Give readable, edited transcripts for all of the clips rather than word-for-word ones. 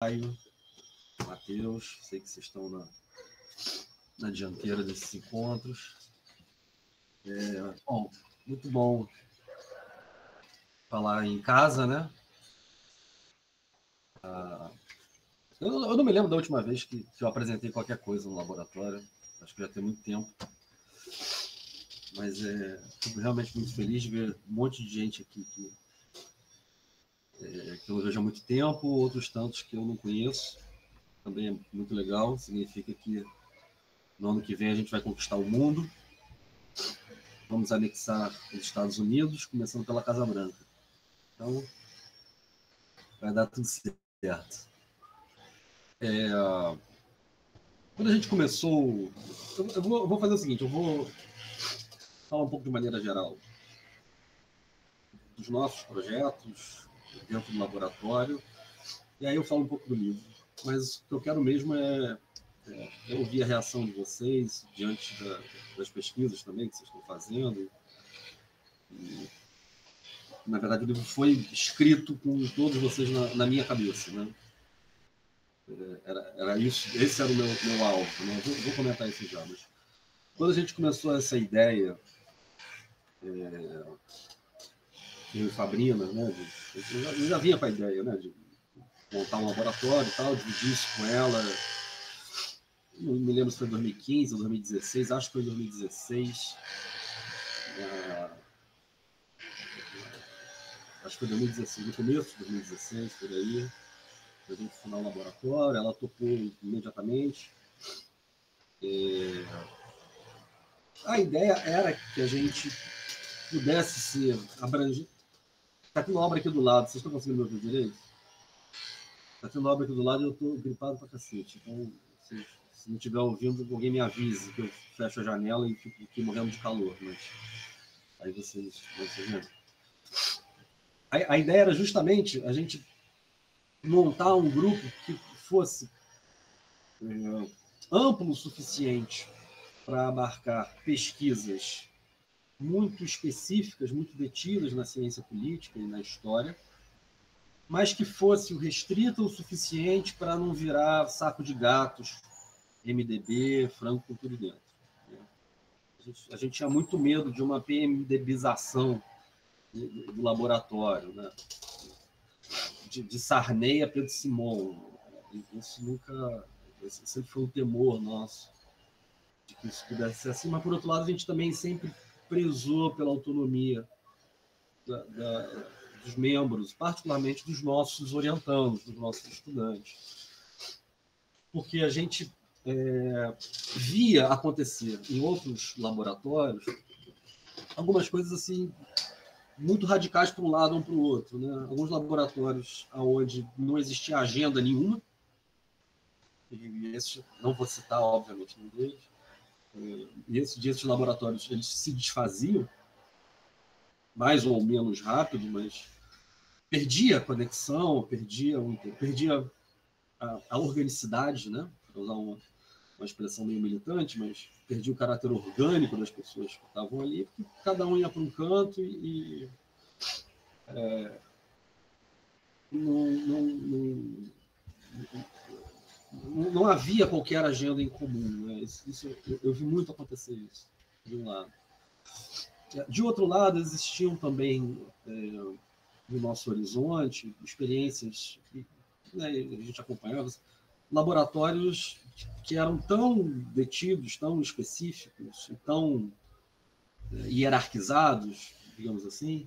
Caio, Matheus, sei que vocês estão na dianteira desses encontros. Bom, muito bom falar em casa, né? Eu não me lembro da última vez que eu apresentei qualquer coisa no laboratório, acho que já tem muito tempo. Mas fico realmente muito feliz de ver um monte de gente aqui que eu vejo há muito tempo, outros tantos que eu não conheço. Também é muito legal, significa que no ano que vem a gente vai conquistar o mundo. Vamos anexar os Estados Unidos, começando pela Casa Branca. Então, vai dar tudo certo. Quando a gente começou... Eu vou fazer o seguinte, eu vou falar um pouco de maneira geral dos nossos projetos dentro do laboratório, e aí eu falo um pouco do livro. Mas o que eu quero mesmo é ouvir a reação de vocês diante das pesquisas também que vocês estão fazendo. E, na verdade, o livro foi escrito com todos vocês na minha cabeça, né? Era isso, esse era o meu alvo, né? Vou comentar isso já, mas quando a gente começou essa ideia, eu e Fabrina, né? Eu já vinha com a ideia, né? De montar um laboratório e tal, dividir isso com ela. Não me lembro se foi 2015 ou 2016, acho que foi 2016. Acho que foi 2016, no começo de 2016, por aí. A gente fundar um laboratório, ela topou imediatamente. A ideia era que a gente pudesse ser abrangente. Está tendo obra aqui do lado, vocês estão conseguindo me ouvir direito? Está tendo obra aqui do lado e eu estou gripado pra cacete. Então, se não estiver ouvindo, alguém me avise que eu fecho a janela e fico aqui morrendo de calor. Mas aí vocês veem. A ideia era justamente a gente montar um grupo que fosse amplo o suficiente para abarcar pesquisas muito específicas, muito detidas na ciência política e na história, mas que fosse restrita o suficiente para não virar saco de gatos, MDB, frango com tudo dentro. A gente tinha muito medo de uma PMDBização do laboratório, né? De Sarney a Pedro Simon. Isso nunca... Esse sempre foi um temor nosso, de que isso pudesse ser assim, mas, por outro lado, a gente também sempre prezou pela autonomia dos membros, particularmente dos nossos orientandos, dos nossos estudantes. Porque a gente via acontecer em outros laboratórios algumas coisas assim muito radicais para um lado ou para o outro, né? Alguns laboratórios onde não existia agenda nenhuma, e esses, não vou citar, obviamente, nenhum deles, e esses laboratórios eles se desfaziam, mais ou menos rápido, mas perdia a conexão, perdia a organicidade, né? Para usar uma expressão meio militante, mas perdia o caráter orgânico das pessoas que estavam ali, porque cada um ia para um canto e não havia qualquer agenda em comum. Né? Eu vi muito acontecer isso, de um lado. De outro lado, existiam também, no nosso horizonte, experiências que, né, a gente acompanhava, laboratórios que eram tão detidos, tão específicos, tão hierarquizados, digamos assim,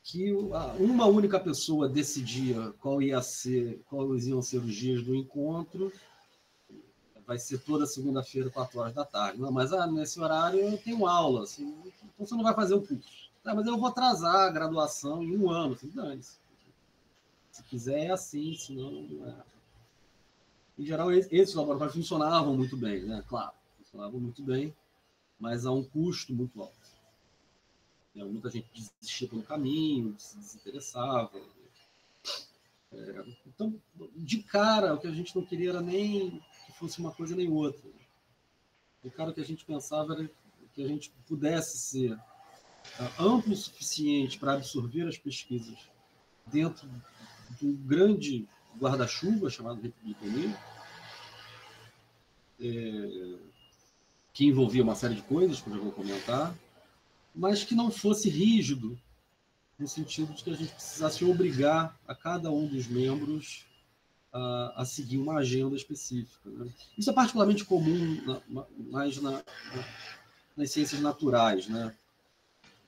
que uma única pessoa decidia quais iam ser os dias do encontro. Vai ser toda segunda-feira, 4 horas da tarde. Não, mas nesse horário eu tenho aula, assim, então você não vai fazer o curso. Tá, mas eu vou atrasar a graduação em 1 ano. Assim, dane-se. Se quiser é assim, senão não é. Em geral, esses laboratórios funcionavam muito bem, né? Claro, funcionavam muito bem, mas a um custo muito alto. Muita gente desistia pelo caminho, se desinteressava. Então, de cara, o que a gente não queria era nem que fosse uma coisa nem outra. De cara, o que a gente pensava era que a gente pudesse ser amplo o suficiente para absorver as pesquisas dentro do grande guarda-chuva chamado republicanismo, que envolvia uma série de coisas que eu já vou comentar, mas que não fosse rígido, no sentido de que a gente precisasse obrigar a cada um dos membros a seguir uma agenda específica. Né? Isso é particularmente comum mais nas ciências naturais. Né?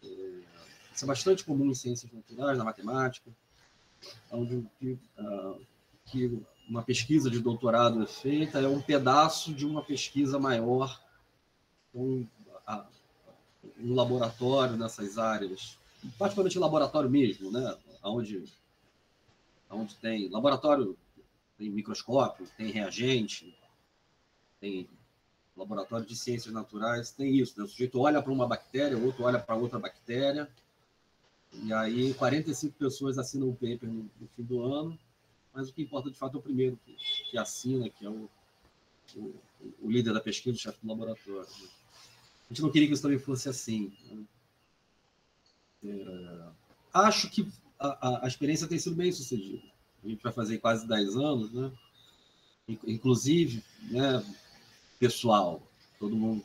Isso é bastante comum em ciências naturais, na matemática, onde que uma pesquisa de doutorado é feita é um pedaço de uma pesquisa maior, um laboratório nessas áreas, particularmente laboratório mesmo, né? onde tem laboratório, tem microscópio, tem reagente, tem laboratório de ciências naturais, tem isso. Né? O sujeito olha para uma bactéria, o outro olha para outra bactéria, e aí 45 pessoas assinam o paper no fim do ano, mas o que importa de fato é o primeiro que assina, que é o líder da pesquisa, o chefe do laboratório. Né? A gente não queria que isso também fosse assim. Né? Acho que a experiência tem sido bem sucedida. A gente vai fazer quase 10 anos, né? Inclusive, né, pessoal, todo mundo,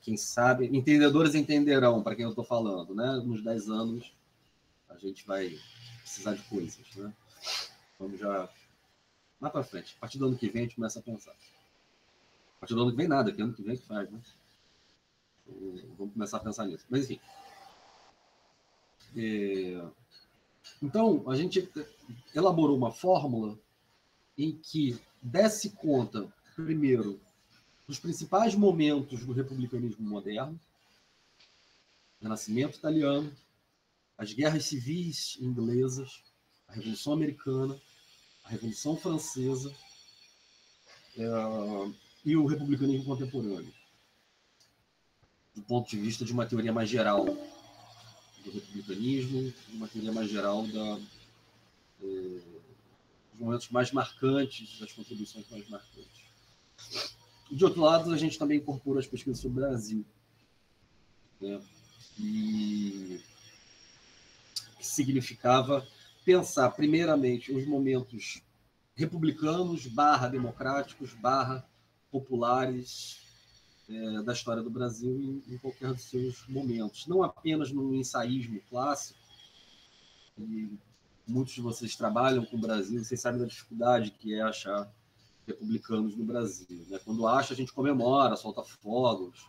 quem sabe, entendedores entenderão para quem eu estou falando, né? Nos 10 anos a gente vai precisar de coisas, né? Vamos já lá para frente. A partir do ano que vem a gente começa a pensar. A partir do ano que vem nada, que ano que vem que faz, né? Vamos começar a pensar nisso. Mas enfim. Então, a gente elaborou uma fórmula em que desse conta, primeiro, dos principais momentos do republicanismo moderno, Renascimento italiano, as guerras civis inglesas, a Revolução Americana, a Revolução Francesa e o republicanismo contemporâneo, do ponto de vista de uma teoria mais geral do republicanismo, uma teoria mais geral dos momentos mais marcantes, das contribuições mais marcantes. De outro lado, a gente também incorpora as pesquisas sobre o Brasil, né? E que significava pensar, primeiramente, os momentos republicanos, democráticos, populares da história do Brasil em qualquer dos seus momentos. Não apenas no ensaísmo clássico, e muitos de vocês trabalham com o Brasil, vocês sabem da dificuldade que é achar republicanos no Brasil. Né? Quando acha, a gente comemora, solta fogos,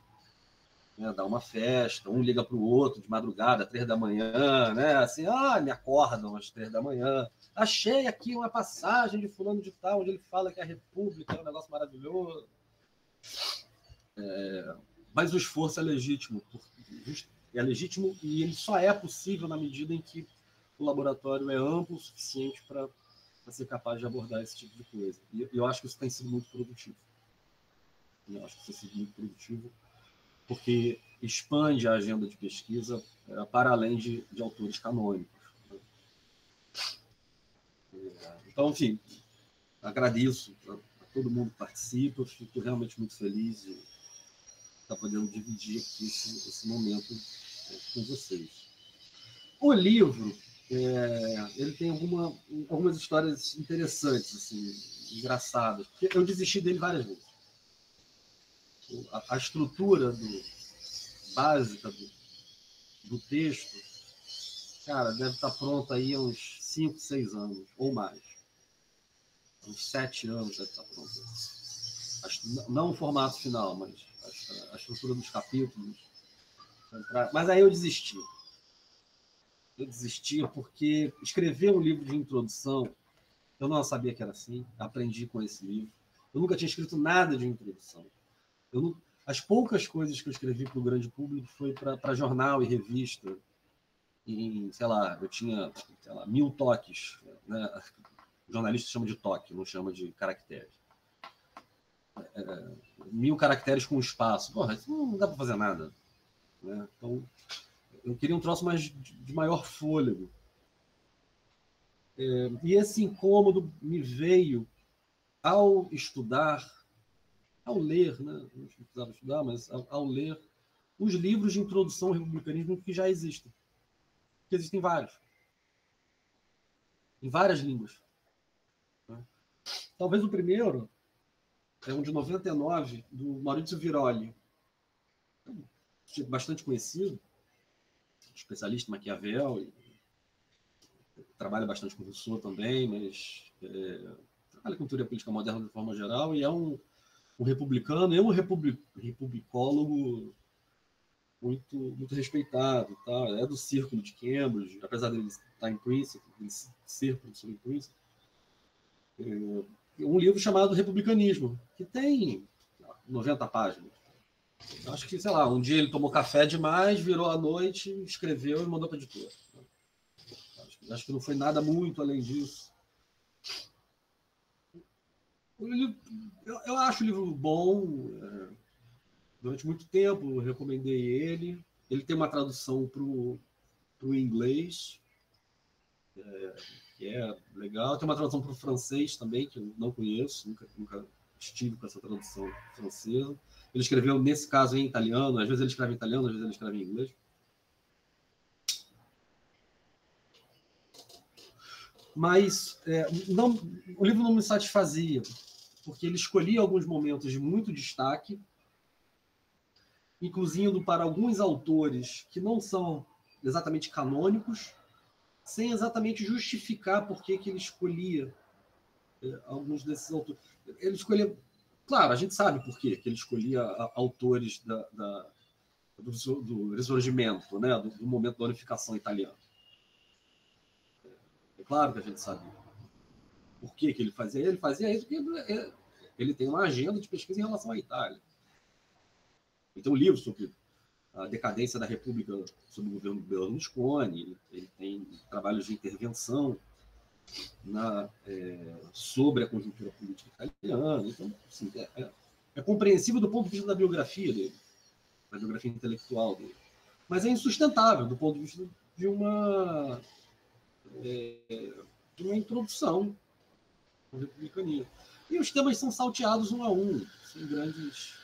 né? Dá uma festa, um liga para o outro de madrugada, 3 da manhã, né? Assim, me acordam às 3 da manhã. Achei aqui uma passagem de fulano de tal, onde ele fala que a República é um negócio maravilhoso. Mas o esforço é legítimo. É legítimo e ele só é possível na medida em que o laboratório é amplo o suficiente para ser capaz de abordar esse tipo de coisa. E eu acho que isso tem sido muito produtivo. Eu acho que isso tem sido muito produtivo porque expande a agenda de pesquisa para além de autores canônicos. Então, enfim, agradeço a todo mundo que participa, fico realmente muito feliz de estar podendo dividir aqui esse momento com vocês. O livro, ele tem algumas histórias interessantes, assim, engraçadas, porque eu desisti dele várias vezes. A estrutura básica do texto, cara, deve estar pronta aí há uns 5, 6 anos, ou mais. Uns 7 anos deve estar pronta. Não o formato final, mas a estrutura dos capítulos. Mas aí eu desisti. Eu desistia porque escrever um livro de introdução, eu não sabia que era assim, aprendi com esse livro. Eu nunca tinha escrito nada de introdução. As poucas coisas que eu escrevi para o grande público foi para jornal e revista. E, sei lá, eu tinha 1000 toques. Né? O jornalista chama de toque, não chama de caracteres. 1000 caracteres com espaço. Porra, isso não dá para fazer nada. Né? Então, eu queria um troço mais de maior fôlego. E esse incômodo me veio ao estudar, ao ler, né? Não precisava estudar, mas ao ler os livros de introdução ao republicanismo que já existem. Que existem vários. em várias línguas. Né? Talvez o primeiro é um de 99, do Maurizio Viroli, bastante conhecido, especialista em Maquiavel, e trabalha bastante com Rousseau também, mas trabalha com teoria política moderna de forma geral, e é um republicano e um republicólogo muito respeitado. Tá? É do círculo de Cambridge, apesar dele estar em Princeton, esse círculo sobre Princeton. Um livro chamado Republicanismo, que tem 90 páginas. Acho que, sei lá, um dia ele tomou café demais, virou à noite, escreveu e mandou para a editora. Acho que não foi nada muito além disso. Eu acho o livro bom. Durante muito tempo eu recomendei ele. Ele tem uma tradução para o inglês, que é legal. Tem uma tradução para o francês também, que eu não conheço, nunca estive com essa tradução francesa. Ele escreveu, nesse caso, em italiano. Às vezes ele escreve em italiano, às vezes ele escreve em inglês. Mas o livro não me satisfazia, porque ele escolhia alguns momentos de muito destaque, incluindo para alguns autores que não são exatamente canônicos, sem exatamente justificar por que ele escolhia alguns desses autores. Ele escolhia... Claro, a gente sabe por que ele escolhia autores do Risorgimento, né? do momento da unificação italiana. É claro que a gente sabe por que ele fazia. Ele fazia isso porque ele tem uma agenda de pesquisa em relação à Itália. Ele tem um livro sobre a decadência da República sob o governo Berlusconi, ele tem trabalhos de intervenção sobre a conjuntura política italiana. Então, assim, é compreensível do ponto de vista da biografia dele, da biografia intelectual dele. Mas é insustentável do ponto de vista de uma introdução ao republicanismo. E os temas são salteados um a um, sem grandes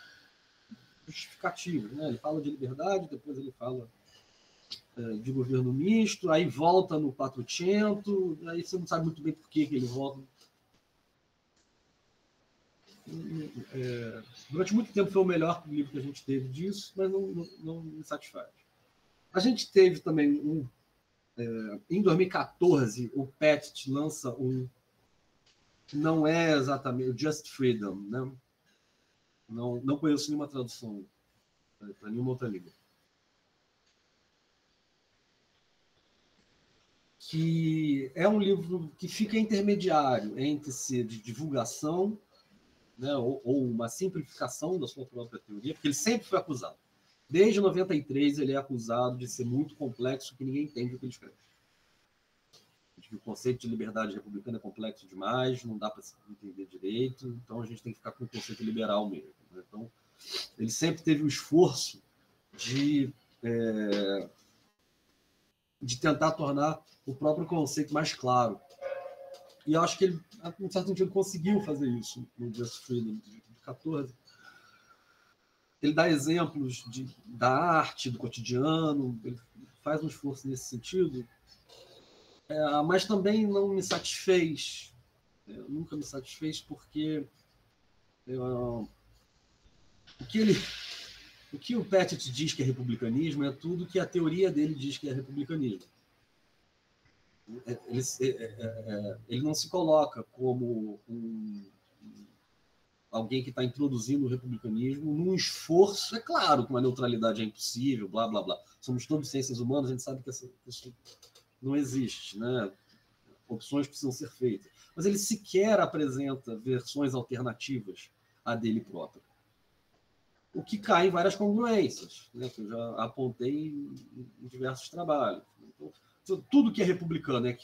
justificativos. Né? Ele fala de liberdade, depois ele fala de governo misto, aí volta no 400, aí você não sabe muito bem por que ele volta. Durante muito tempo foi o melhor livro que a gente teve disso, mas não me satisfaz. A gente teve também em 2014, o Pettit lança não é exatamente o Just Freedom, né? Não conheço nenhuma tradução para nenhuma outra língua. Que é um livro que fica intermediário entre ser de divulgação, né, ou uma simplificação da sua própria teoria, porque ele sempre foi acusado. Desde 93 ele é acusado de ser muito complexo, que ninguém entende o que ele escreve. O conceito de liberdade republicana é complexo demais, não dá para entender direito, então a gente tem que ficar com o conceito liberal mesmo. Né? Então, ele sempre teve o esforço de tentar tornar o próprio conceito mais claro. E eu acho que ele, em certo sentido, conseguiu fazer isso no Just Freedom de 14. Ele dá exemplos da arte, do cotidiano, ele faz um esforço nesse sentido, mas também não me satisfez. Nunca me satisfez porque o que o Pettit diz que é republicanismo é tudo que a teoria dele diz que é republicanismo. Ele não se coloca como alguém que está introduzindo o republicanismo num esforço. É claro que uma neutralidade é impossível, blá, blá, blá. Somos todos ciências humanas, a gente sabe que isso não existe, né? Opções precisam ser feitas. Mas ele sequer apresenta versões alternativas à dele próprio. O que cai em várias congruências, né? Que eu já apontei em diversos trabalhos. Então, tudo que é republicano é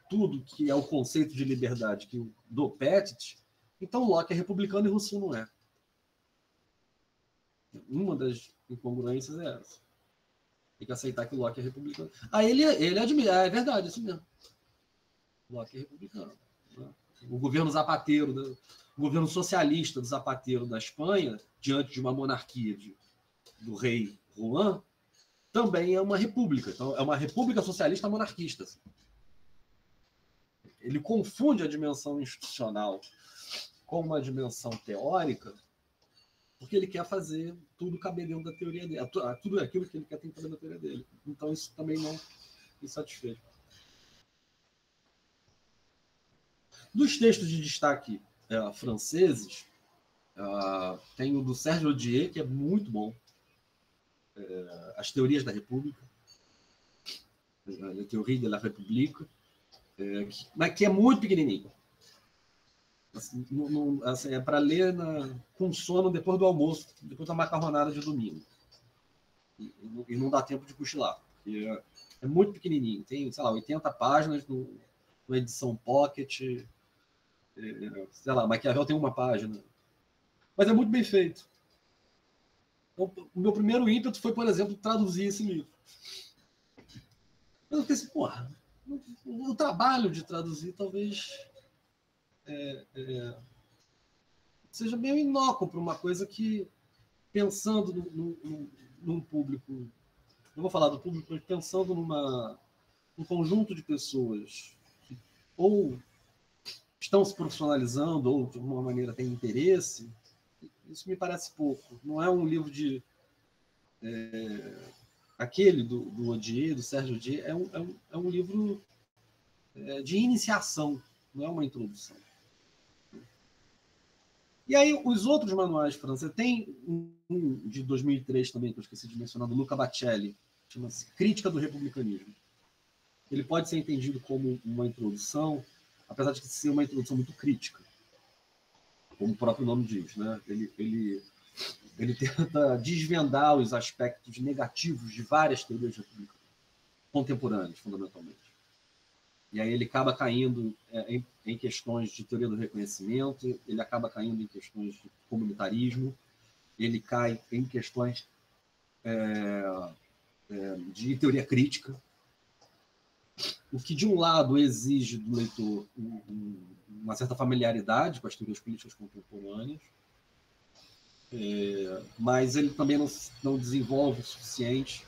tudo que é o conceito de liberdade do Pettit, então Locke é republicano e Rousseau não é. Uma das incongruências é essa. Tem que aceitar que Locke é republicano. Ele admite, é verdade, isso mesmo. Locke é republicano. Né? O governo Zapatero, o governo socialista do Zapatero da Espanha, diante de uma monarquia do rei Juan, também é uma república. Então, é uma república socialista monarquista. Assim. ele confunde a dimensão institucional com uma dimensão teórica, porque ele quer fazer tudo caber dentro da teoria dele, tudo aquilo que ele quer ter dentro da teoria dele. Então isso também não me satisfez. Dos textos de destaque franceses, tem o do Sérgio Odier, que é muito bom, As Teorias da República, La Théorie de la République, mas que é muito pequenininho. Assim, assim, é para ler com sono depois do almoço, depois da macarronada de domingo. E não dá tempo de cochilar, porque é muito pequenininho. Tem, sei lá, 80 páginas numa edição pocket. Sei lá, Maquiavel tem uma página. Mas é muito bem feito. Então, o meu primeiro ímpeto foi, por exemplo, traduzir esse livro. Mas eu pensei, porra, o trabalho de traduzir talvez seja meio inócuo para uma coisa que, pensando num público, não vou falar do público, mas pensando num conjunto de pessoas que ou estão se profissionalizando ou de alguma maneira têm interesse, isso me parece pouco. Não é um livro de... aquele do Odier, do Sérgio Odier, é um livro de iniciação, não é uma introdução. E aí, os outros manuais franceses, tem um de 2003 também, que eu esqueci de mencionar, do Luca Bacelli, chama-se Crítica do Republicanismo. Ele pode ser entendido como uma introdução, apesar de ser uma introdução muito crítica, como o próprio nome diz, né? Ele tenta desvendar os aspectos negativos de várias teorias republicanas, contemporâneas, fundamentalmente. E aí ele acaba caindo em questões de teoria do reconhecimento, ele acaba caindo em questões de comunitarismo, ele cai em questões de teoria crítica, o que, de um lado, exige do leitor uma certa familiaridade com as teorias políticas contemporâneas, mas ele também não desenvolve o suficiente,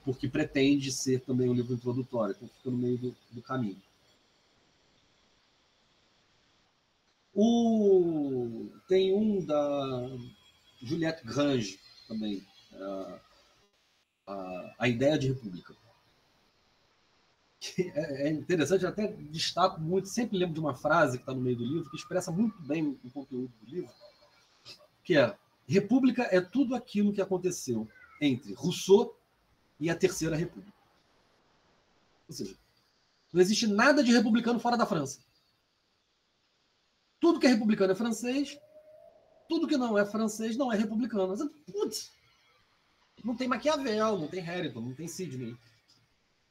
porque pretende ser também um livro introdutório, então fica no meio do caminho. Tem um da Juliette Grange também, A Ideia de República. Que é interessante, eu até destaco muito, sempre lembro de uma frase que está no meio do livro, que expressa muito bem o conteúdo do livro, que é: República é tudo aquilo que aconteceu entre Rousseau e a Terceira República. Ou seja, não existe nada de republicano fora da França. Tudo que é republicano é francês, tudo que não é francês não é republicano. Putz, não tem Maquiavel, não tem Harrington, não tem Sidney,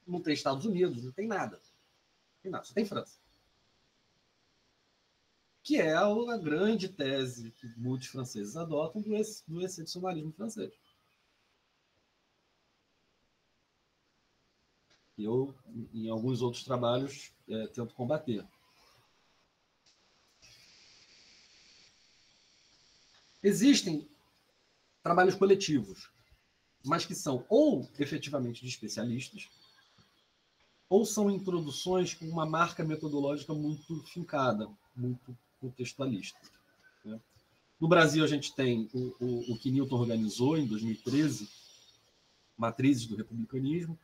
não tem Estados Unidos, não tem nada. Não tem nada, só tem França. Que é a grande tese que muitos franceses adotam do excepcionalismo francês. E eu, em alguns outros trabalhos, tento combater. Existem trabalhos coletivos, mas que são ou efetivamente de especialistas, ou são introduções com uma marca metodológica muito fincada, muito contextualista. Né? No Brasil, a gente tem o que Newton organizou em 2013, Matrizes do Republicanismo,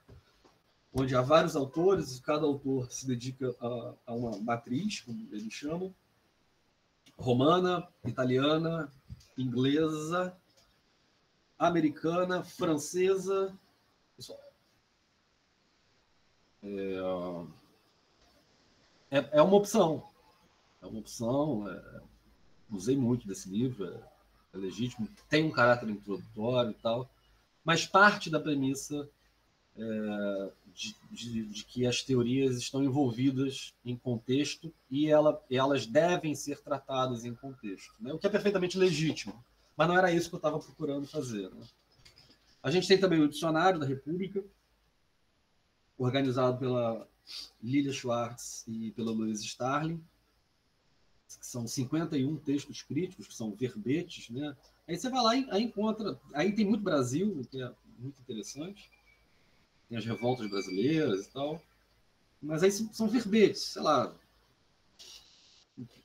onde há vários autores e cada autor se dedica a uma matriz, como eles chamam, romana, italiana, inglesa, americana, francesa. Pessoal, é uma opção. É uma opção. Usei muito desse livro, é legítimo, tem um caráter introdutório e tal, mas parte da premissa de que as teorias estão envolvidas em contexto e elas devem ser tratadas em contexto, né? O que é perfeitamente legítimo, mas não era isso que eu estava procurando fazer. Né? A gente tem também o Dicionário da República, organizado pela Lilia Schwartz e pela Louise Starling, que são 51 textos críticos, que são verbetes, né? Aí você vai lá e aí encontra... Aí tem muito Brasil, que é muito interessante. Tem as revoltas brasileiras e tal. Mas aí são verbetes, sei lá,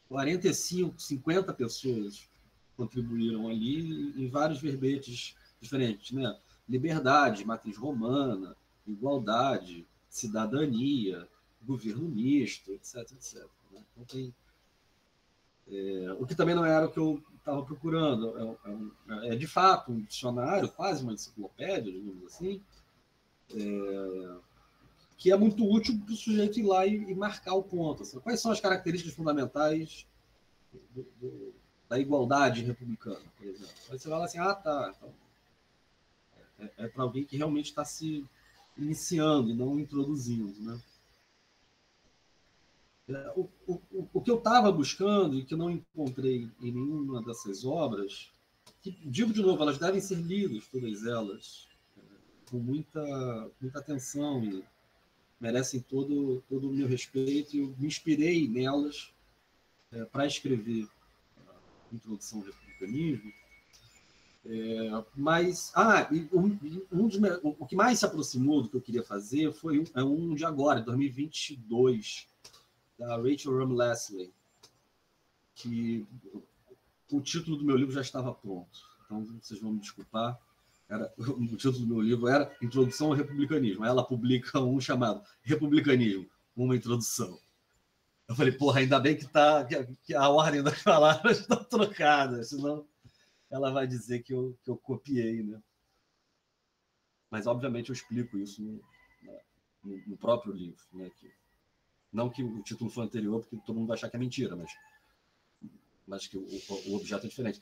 45, 50 pessoas contribuíram ali em vários verbetes diferentes, né? Liberdade, matriz romana, igualdade, cidadania, governo misto, etc, etc. Né? Então tem, o que também não era o que eu estava procurando. É de fato um dicionário, quase uma enciclopédia, digamos assim, que é muito útil para o sujeito ir lá e marcar o ponto. Assim, quais são as características fundamentais da igualdade republicana, por exemplo? Aí você vai lá assim, tá, então é para alguém que realmente está se iniciando e não introduzindo, né? O que eu estava buscando e que eu não encontrei em nenhuma dessas obras, que, digo de novo, elas devem ser lidas, todas elas, com muita atenção e merecem todo o meu respeito, e eu me inspirei nelas para escrever a Introdução ao Republicanismo. Mas o que mais se aproximou do que eu queria fazer foi um de agora, 2022, da Rachel Ram Leslie, que o título do meu livro já estava pronto. Então, vocês vão me desculpar. O título do meu livro era Introdução ao Republicanismo. Ela publica um chamado Republicanismo, uma introdução. Eu falei, porra, ainda bem que a ordem das palavras está trocada, senão ela vai dizer que eu copiei, né? Mas, obviamente, eu explico isso no próprio livro, né? Não que o título foi anterior, porque todo mundo vai achar que é mentira, mas que o objeto é diferente.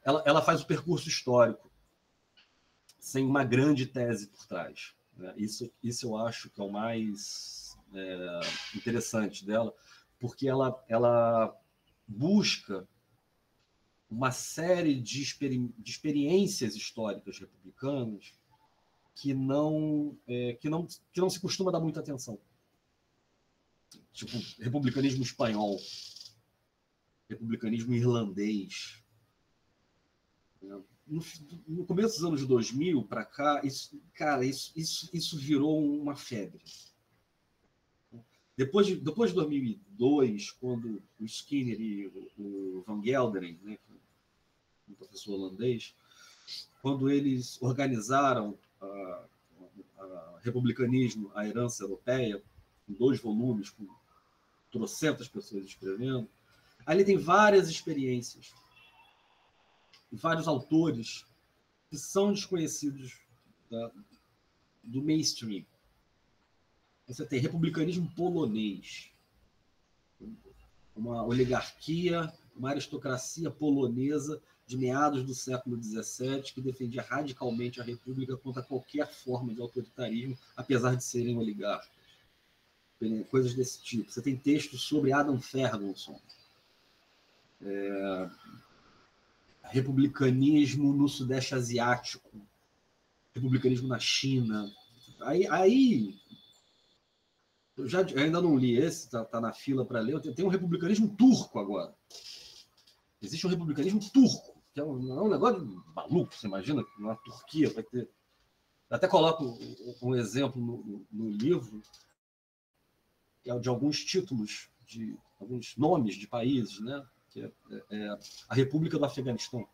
Ela faz o percurso histórico sem uma grande tese por trás, né? Isso eu acho que é o mais interessante dela, porque ela busca uma série de experiências históricas republicanas que não se costuma dar muita atenção. Tipo, republicanismo espanhol, republicanismo irlandês. No começo dos anos 2000 para cá, isso virou uma febre. Depois de 2002, quando o Skinner e o Van Gelderen, né, um professor holandês, quando eles organizaram a Republicanismo, a Herança Europeia, em 2 volumes, com trocentas pessoas escrevendo, ali tem várias experiências, vários autores que são desconhecidos do mainstream. Você tem republicanismo polonês, uma oligarquia, uma aristocracia polonesa de meados do século XVII que defendia radicalmente a república contra qualquer forma de autoritarismo, apesar de serem oligarcas. Coisas desse tipo. Você tem textos sobre Adam Ferguson, republicanismo no Sudeste Asiático, republicanismo na China. Aí eu ainda não li esse, tá na fila para ler. Tem um republicanismo turco agora. Existe um republicanismo turco, que é um negócio maluco. Você imagina que na Turquia vai ter. Eu até coloco um exemplo no livro, que é de alguns títulos, de alguns nomes de países, né? Que é a República do Afeganistão.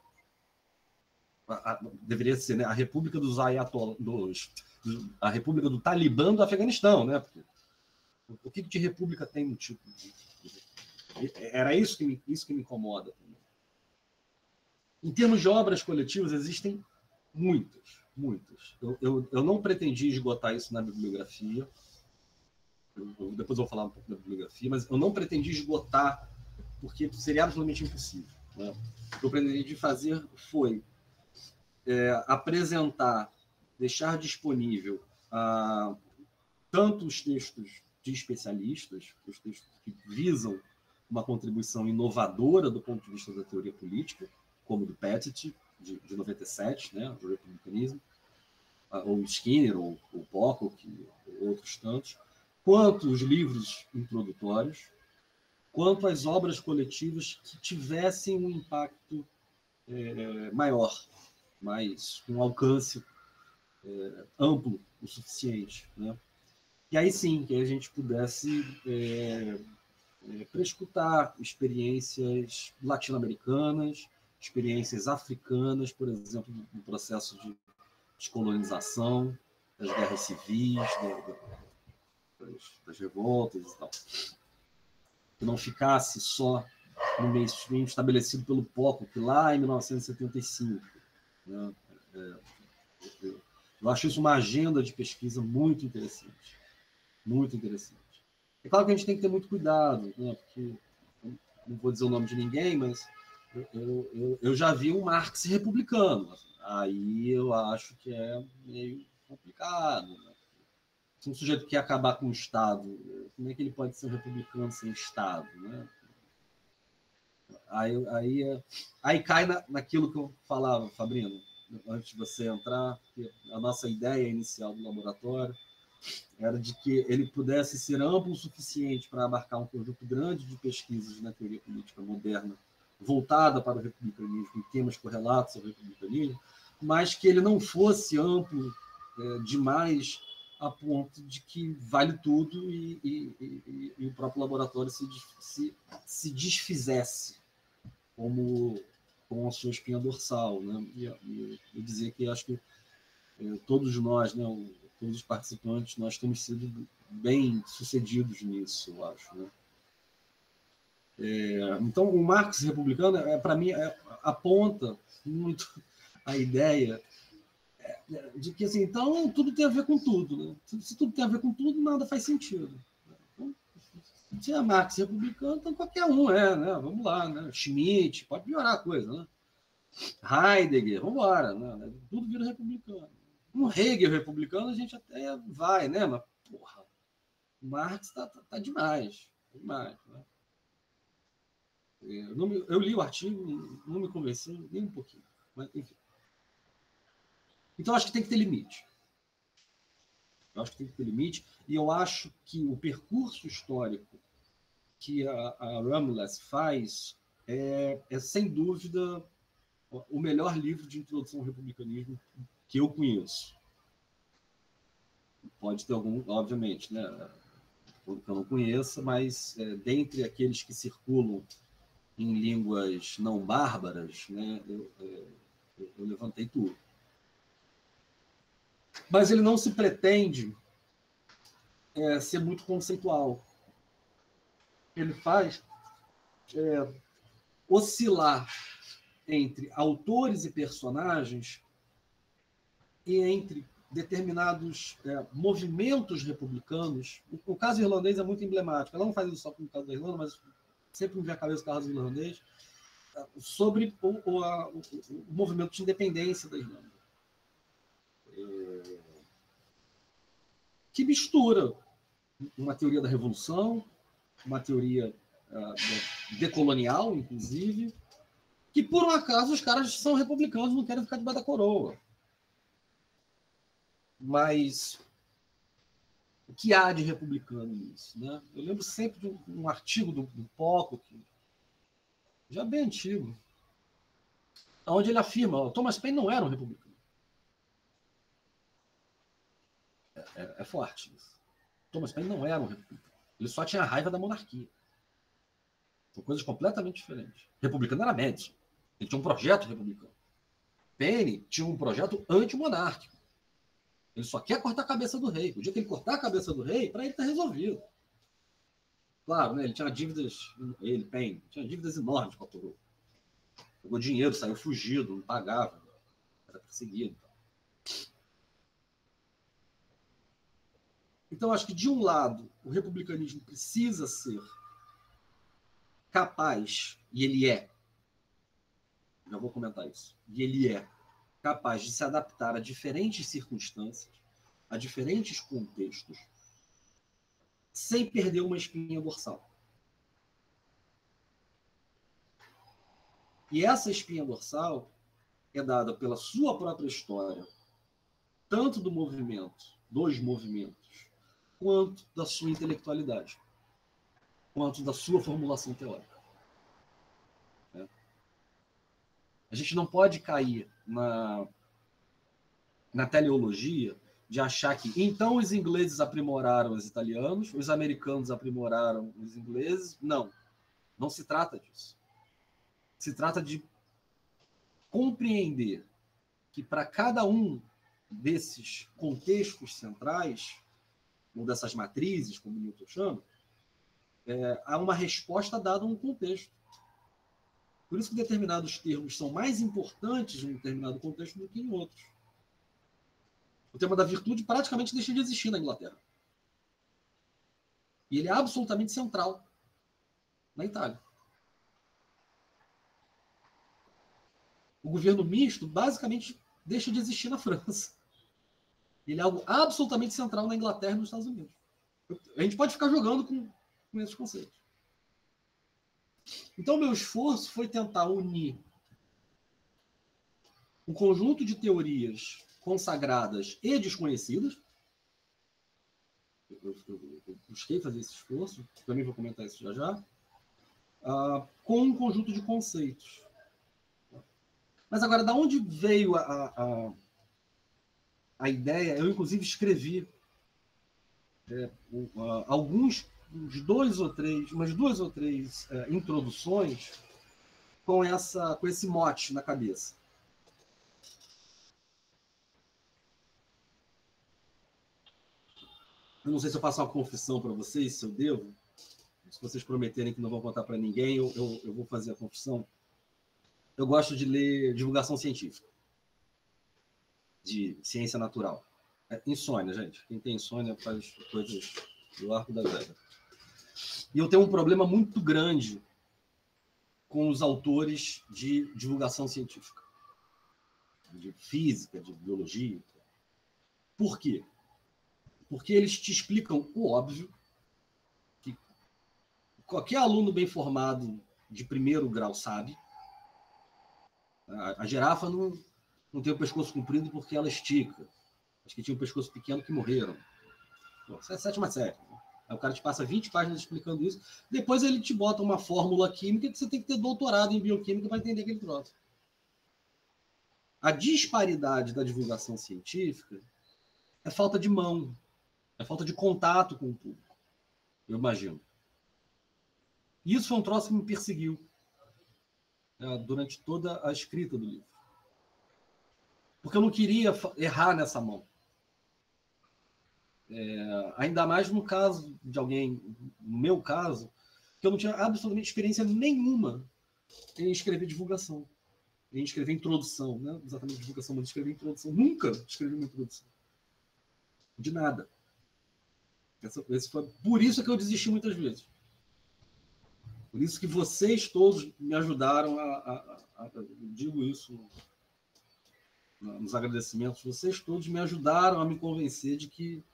Deveria ser, né? A República dos Ayatollahs, a República do Talibã do Afeganistão, né? Porque o que de república tem no título? Era isso que me incomoda. Em termos de obras coletivas, existem muitas. Eu não pretendi esgotar isso na bibliografia. Depois eu vou falar um pouco da bibliografia, mas eu não pretendi esgotar, porque seria absolutamente impossível, né? O que eu pretendi fazer foi apresentar, deixar disponível tanto os textos de especialistas, os textos que visam uma contribuição inovadora do ponto de vista da teoria política, como do Pettit, de 97, né, o republicanismo, ou Skinner, ou Pocock, ou outros tantos, quanto os livros introdutórios, quanto as obras coletivas que tivessem um impacto maior, um alcance amplo o suficiente, né? que aí sim, que a gente pudesse prescrutar experiências latino-americanas, experiências africanas, por exemplo, no processo de descolonização, das guerras civis, das revoltas e tal. Que não ficasse só no mainstream estabelecido pelo POCO, lá em 1975. Né? Eu acho isso uma agenda de pesquisa muito interessante. Muito interessante. É claro que a gente tem que ter muito cuidado, né? Porque não vou dizer o nome de ninguém, mas eu já vi um Marx republicano. Aí eu acho que é meio complicado. Né? Se um sujeito quer acabar com o Estado, como é que ele pode ser um republicano sem Estado? Né? Aí cai naquilo que eu falava, Fabrino, antes de você entrar, que a nossa ideia inicial do laboratório era de que ele pudesse ser amplo o suficiente para abarcar um conjunto grande de pesquisas na teoria política moderna, voltada para o republicanismo, em temas correlatos ao republicanismo, mas que ele não fosse amplo demais a ponto de que vale tudo e o próprio laboratório se desfizesse com a sua espinha dorsal. Né? E eu dizer que acho que todos nós, né, todos os participantes, nós temos sido bem sucedidos nisso, eu acho. Né? Então, o Marx republicano, para mim, aponta muito a ideia de que, assim, então, tudo tem a ver com tudo. Né? Se tudo tem a ver com tudo, nada faz sentido. Então, se é Marx republicano, então qualquer um né? Vamos lá, né? Schmitt, pode piorar a coisa, né? Heidegger, vamos embora, né? Tudo vira republicano. Um Hegel republicano a gente até vai, né? Mas, porra, Marx tá demais. Tá demais, né? Eu li o artigo, não me convenceu nem um pouquinho. Mas, enfim. Então, acho que tem que ter limite. Eu acho que tem que ter limite. E eu acho que o percurso histórico que a Ramles faz sem dúvida, o melhor livro de introdução ao republicanismo que eu conheço. Pode ter algum, obviamente, né? Que eu não conheça, mas dentre aqueles que circulam em línguas não bárbaras, né, eu levantei tudo. Mas ele não se pretende ser muito conceitual. Ele faz oscilar entre autores e personagens e entre determinados movimentos republicanos. O caso irlandês é muito emblemático. Ela não faz isso só com o caso da Irlanda, mas sempre me vem à cabeça o caso irlandês, sobre o movimento de independência da Irlanda. Que mistura uma teoria da revolução, uma teoria decolonial, inclusive, que por um acaso os caras são republicanos, não querem ficar debaixo da coroa. Mas o que há de republicano nisso? Né? Eu lembro sempre de um artigo do POCO, já bem antigo, onde ele afirma que Thomas Paine não era um republicano. É forte isso. Thomas Paine não era um republicano. Ele só tinha raiva da monarquia. São coisas completamente diferentes. Republicano era Madison. Ele tinha um projeto republicano. Paine tinha um projeto antimonárquico. Ele só quer cortar a cabeça do rei. O dia que ele cortar a cabeça do rei, para ele está resolvido. Claro, né? Ele tinha dívidas, Paine, tinha dívidas enormes com a coroa. Pegou dinheiro, saiu fugido, não pagava, era perseguido. Então, acho que, de um lado, o republicanismo precisa ser capaz, e ele é, já vou comentar isso, e ele é capaz de se adaptar a diferentes circunstâncias, a diferentes contextos, sem perder uma espinha dorsal. E essa espinha dorsal é dada pela sua própria história, tanto do movimento, dos movimentos, quanto da sua intelectualidade, quanto da sua formulação teórica. A gente não pode cair na teleologia de achar que então os ingleses aprimoraram os italianos, os americanos aprimoraram os ingleses. Não, não se trata disso. Se trata de compreender que para cada um desses contextos centrais, ou dessas matrizes, como Newton chama, há uma resposta dada a um contexto. Por isso que determinados termos são mais importantes em um determinado contexto do que em outros. O tema da virtude praticamente deixa de existir na Inglaterra. E ele é absolutamente central na Itália. O governo misto basicamente deixa de existir na França. Ele é algo absolutamente central na Inglaterra e nos Estados Unidos. A gente pode ficar jogando com esses conceitos. Então, meu esforço foi tentar unir um conjunto de teorias consagradas e desconhecidas. Eu busquei fazer esse esforço, também vou comentar isso já já, com um conjunto de conceitos. Mas agora, da onde veio a ideia? Eu, inclusive, escrevi umas duas ou três introduções com esse mote na cabeça. Eu não sei se eu faço uma confissão para vocês, se eu devo. Se vocês prometerem que não vão contar para ninguém, eu vou fazer a confissão. Eu gosto de ler divulgação científica, de ciência natural. Insônia, gente. Quem tem insônia faz coisas do arco da velha. E eu tenho um problema muito grande com os autores de divulgação científica, de física, de biologia. Por quê? Porque eles te explicam o óbvio, que qualquer aluno bem formado de primeiro grau sabe. A girafa não tem o pescoço comprido porque ela estica. Acho que tinha um pescoço pequeno que morreram. Pô, isso é 7ª série. Aí o cara te passa 20 páginas explicando isso. Depois ele te bota uma fórmula química que você tem que ter doutorado em bioquímica para entender aquele troço. A disparidade da divulgação científica é falta de mão, é falta de contato com o público, eu imagino. E isso foi um troço que me perseguiu durante toda a escrita do livro. Porque eu não queria errar nessa mão. Ainda mais no caso de alguém, no meu caso, que eu não tinha absolutamente experiência nenhuma em escrever divulgação, em escrever introdução, né? Exatamente divulgação, mas escrever introdução. Nunca escrevi uma introdução. De nada. Por isso que eu desisti muitas vezes. Por isso que vocês todos me ajudaram eu digo isso nos agradecimentos, vocês todos me ajudaram a me convencer de que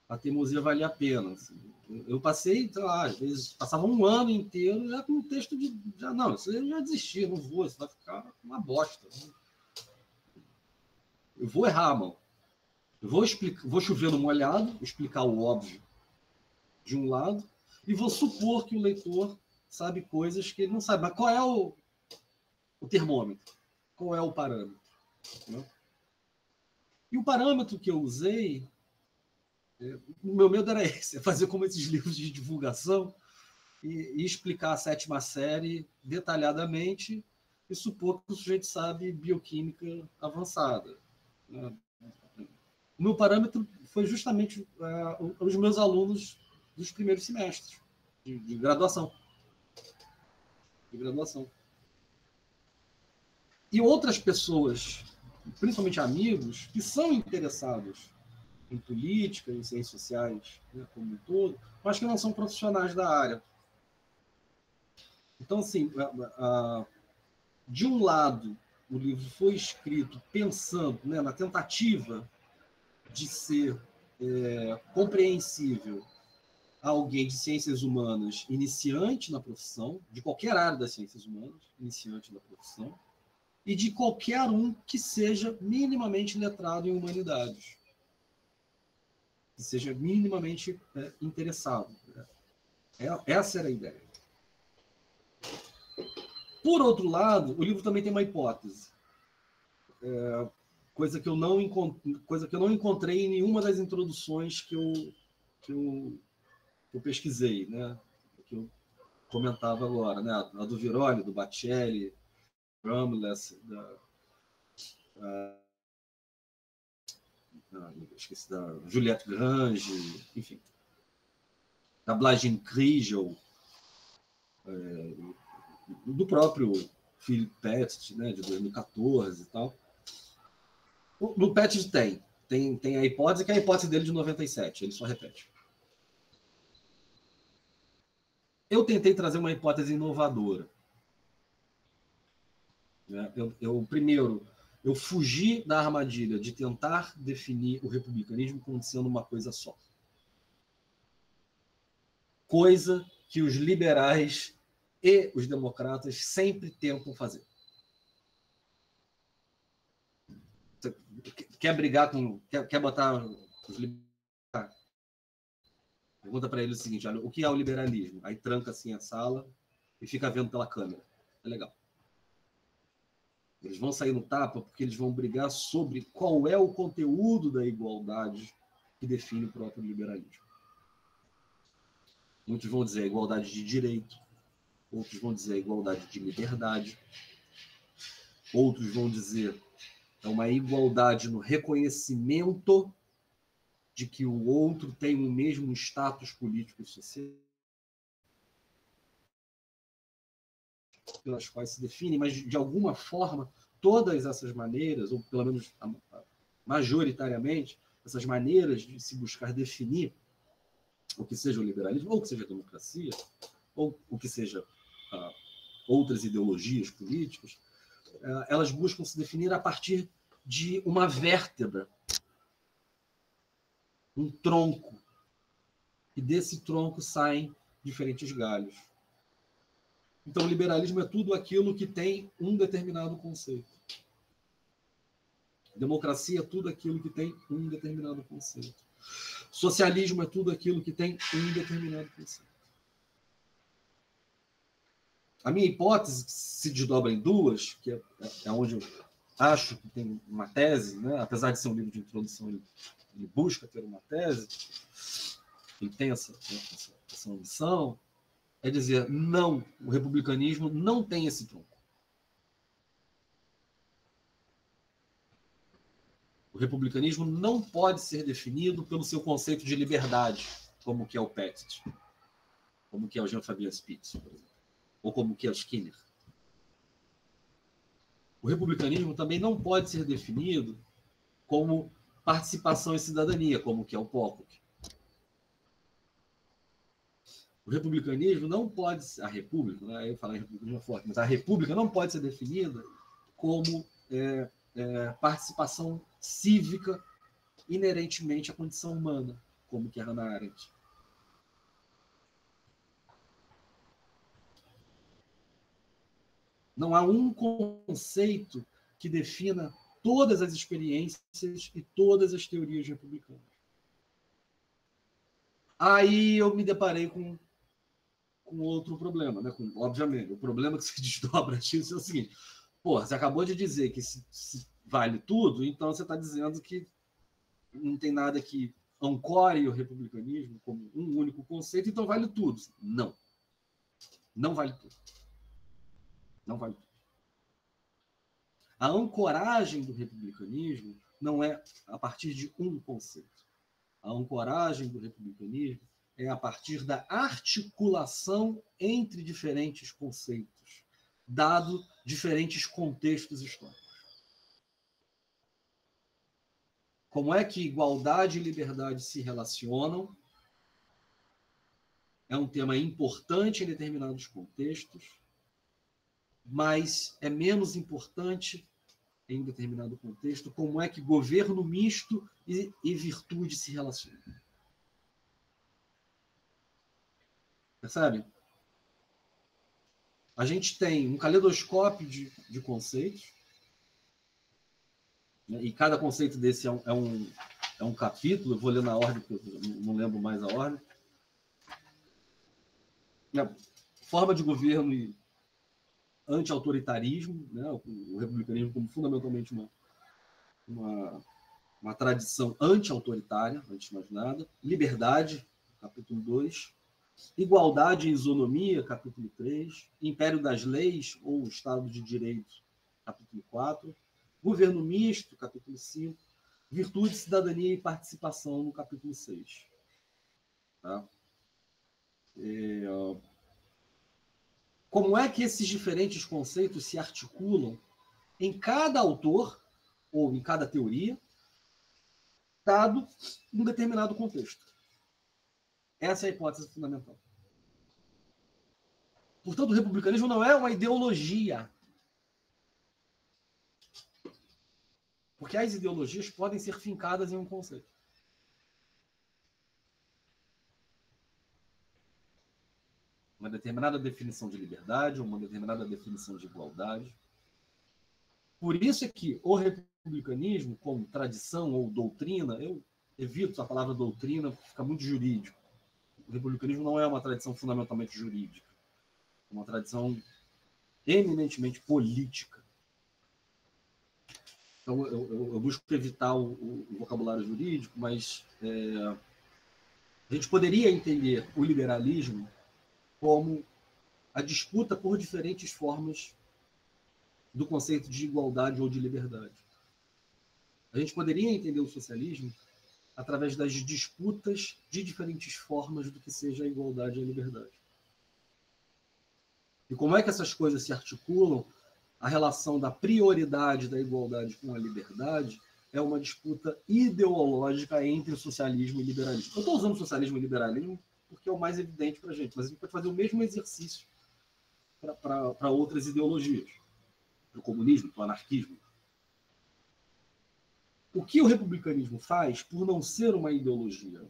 a teimosia valia a pena. Assim. Eu passei, sei lá, às vezes, passava um ano inteiro já com um texto de... não, isso eu já desisti, não vou, isso vai ficar uma bosta. Eu vou errar, mano. Eu vou chover no molhado, explicar o óbvio de um lado, e vou supor que o leitor sabe coisas que ele não sabe. Mas qual é o termômetro? Qual é o parâmetro? Né? E o parâmetro que eu usei, o meu medo era esse, fazer como esses livros de divulgação e explicar a 7ª série detalhadamente e supor que o sujeito sabe bioquímica avançada. Né? O meu parâmetro foi justamente os meus alunos dos primeiros semestres de graduação. E outras pessoas, principalmente amigos, que são interessados em política, em ciências sociais, né, como um todo, mas que não são profissionais da área. Então, assim, de um lado, o livro foi escrito pensando, né, na tentativa de ser compreensível a alguém de ciências humanas iniciante na profissão, de qualquer área das ciências humanas, iniciante na profissão, e de qualquer um que seja minimamente letrado em humanidades, que seja minimamente interessado. Essa era a ideia. Por outro lado, o livro também tem uma hipótese. coisa que eu não encontrei em nenhuma das introduções que eu pesquisei, né? Que eu comentava agora, né? A do Viroli, do Bacelli, Ramles, esqueci da Juliette Grange, enfim, da Blagin Kriegel, do próprio Philip Pettit, né, de 2014 e tal. No Pettit tem a hipótese, que é a hipótese dele de 97, ele só repete. Eu tentei trazer uma hipótese inovadora. Primeiro, eu fugi da armadilha de tentar definir o republicanismo como sendo uma coisa só. Coisa que os liberais e os democratas sempre tentam fazer. Você quer brigar com... Quer botar os liberais? Pergunta para ele o seguinte: olha, o que é o liberalismo? Aí tranca assim a sala e fica vendo pela câmera. É legal. Eles vão sair no tapa porque eles vão brigar sobre qual é o conteúdo da igualdade que define o próprio liberalismo. Muitos vão dizer a igualdade de direito, outros vão dizer a igualdade de liberdade, outros vão dizer é uma igualdade no reconhecimento de que o outro tem o mesmo status político e social pelas quais se define, mas de alguma forma todas essas maneiras, ou pelo menos majoritariamente, essas maneiras de se buscar definir o que seja o liberalismo, ou o que seja a democracia, ou o que seja outras ideologias políticas, elas buscam se definir a partir de uma vértebra, um tronco, e desse tronco saem diferentes galhos. Então, o liberalismo é tudo aquilo que tem um determinado conceito. Democracia é tudo aquilo que tem um determinado conceito. Socialismo é tudo aquilo que tem um determinado conceito. A minha hipótese se desdobra em duas, que é onde eu acho que tem uma tese, né? Apesar de ser um livro de introdução, ele busca ter uma tese, ele tem essa ambição, é dizer, não, o republicanismo não tem esse tronco. O republicanismo não pode ser definido pelo seu conceito de liberdade, como que é o Pettit, como que é o Jean-Fabian Spitz, por exemplo, ou como que é o Skinner. O republicanismo também não pode ser definido como participação e cidadania, como que é o Pocock. O republicanismo não pode ser, a república, né, eu falo em republicanismo forte, mas a república não pode ser definida como participação cívica inerentemente à condição humana, como que é Hannah Arendt. Não há um conceito que defina todas as experiências e todas as teorias republicanas. Aí eu me deparei com outro problema, né? Obviamente, o problema que se desdobra disso é o seguinte: pô, você acabou de dizer que se vale tudo, então você está dizendo que não tem nada que ancore o republicanismo como um único conceito, então vale tudo. Não. Não vale tudo. Não vale tudo. A ancoragem do republicanismo não é a partir de um conceito. A ancoragem do republicanismo é a partir da articulação entre diferentes conceitos, dado diferentes contextos históricos. Como é que igualdade e liberdade se relacionam? É um tema importante em determinados contextos, mas é menos importante em determinado contexto como é que governo misto e virtude se relacionam. Percebe? A gente tem um caleidoscópio de conceitos, né? E cada conceito desse é um capítulo. Eu vou ler na ordem, porque eu não lembro mais a ordem. Forma de governo e anti-autoritarismo, né? O republicanismo como fundamentalmente uma tradição anti-autoritária, antes de mais nada. Liberdade, capítulo 2. Igualdade e isonomia, capítulo 3. Império das leis, ou Estado de Direito, capítulo 4. Governo misto, capítulo 5. Virtude, cidadania e participação, no capítulo 6. Tá? Como é que esses diferentes conceitos se articulam em cada autor, ou em cada teoria, dado um determinado contexto? Essa é a hipótese fundamental. Portanto, o republicanismo não é uma ideologia. Porque as ideologias podem ser fincadas em um conceito. Uma determinada definição de liberdade, uma determinada definição de igualdade. Por isso é que o republicanismo, como tradição ou doutrina, eu evito a palavra doutrina porque fica muito jurídico. O republicanismo não é uma tradição fundamentalmente jurídica. É uma tradição eminentemente política. Então, eu busco evitar o vocabulário jurídico, mas a gente poderia entender o liberalismo como a disputa por diferentes formas do conceito de igualdade ou de liberdade. A gente poderia entender o socialismo através das disputas de diferentes formas do que seja a igualdade e a liberdade. E como é que essas coisas se articulam? A relação da prioridade da igualdade com a liberdade é uma disputa ideológica entre o socialismo e o liberalismo. Eu estou usando socialismo e liberalismo porque é o mais evidente para a gente, mas a gente pode fazer o mesmo exercício para outras ideologias, para o comunismo, para o anarquismo. O que o republicanismo faz, por não ser uma ideologia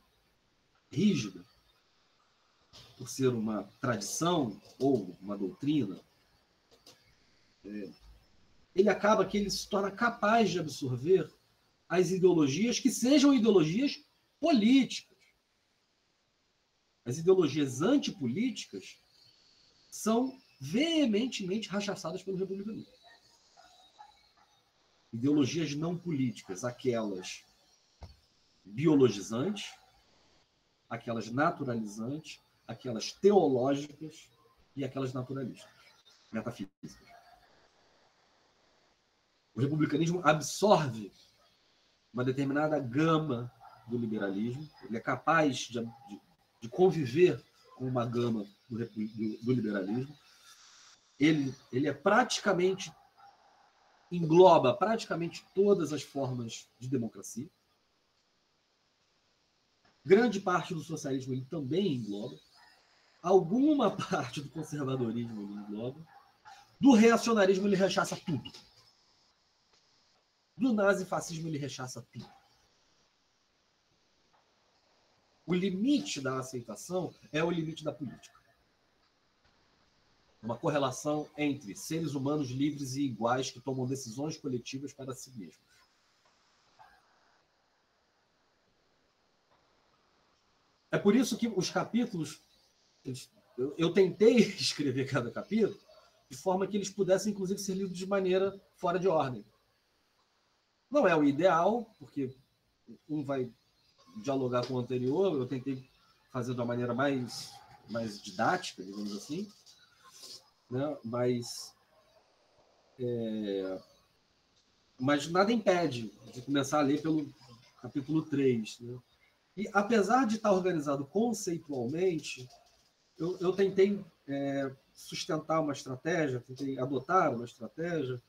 rígida, por ser uma tradição ou uma doutrina, ele acaba que ele se torna capaz de absorver as ideologias que sejam ideologias políticas. As ideologias antipolíticas são veementemente rechaçadas pelo republicanismo. Ideologias não políticas, aquelas biologizantes, aquelas naturalizantes, aquelas teológicas e aquelas naturalistas, metafísicas. O republicanismo absorve uma determinada gama do liberalismo, ele é capaz de conviver com uma gama do liberalismo, ele é praticamente, engloba praticamente todas as formas de democracia. Grande parte do socialismo ele também engloba. Alguma parte do conservadorismo ele engloba. Do reacionarismo ele rechaça tudo. Do nazifascismo ele rechaça tudo. O limite da aceitação é o limite da política. Uma correlação entre seres humanos livres e iguais que tomam decisões coletivas para si mesmos. É por isso que os capítulos, eu tentei escrever cada capítulo de forma que eles pudessem, inclusive, ser lidos de maneira fora de ordem. Não é o ideal, porque um vai dialogar com o anterior, eu tentei fazer de uma maneira mais didática, digamos assim, né? Mas nada impede de começar a ler pelo capítulo 3. Né? E apesar de estar organizado conceitualmente, eu tentei sustentar uma estratégia, tentei adotar uma estratégia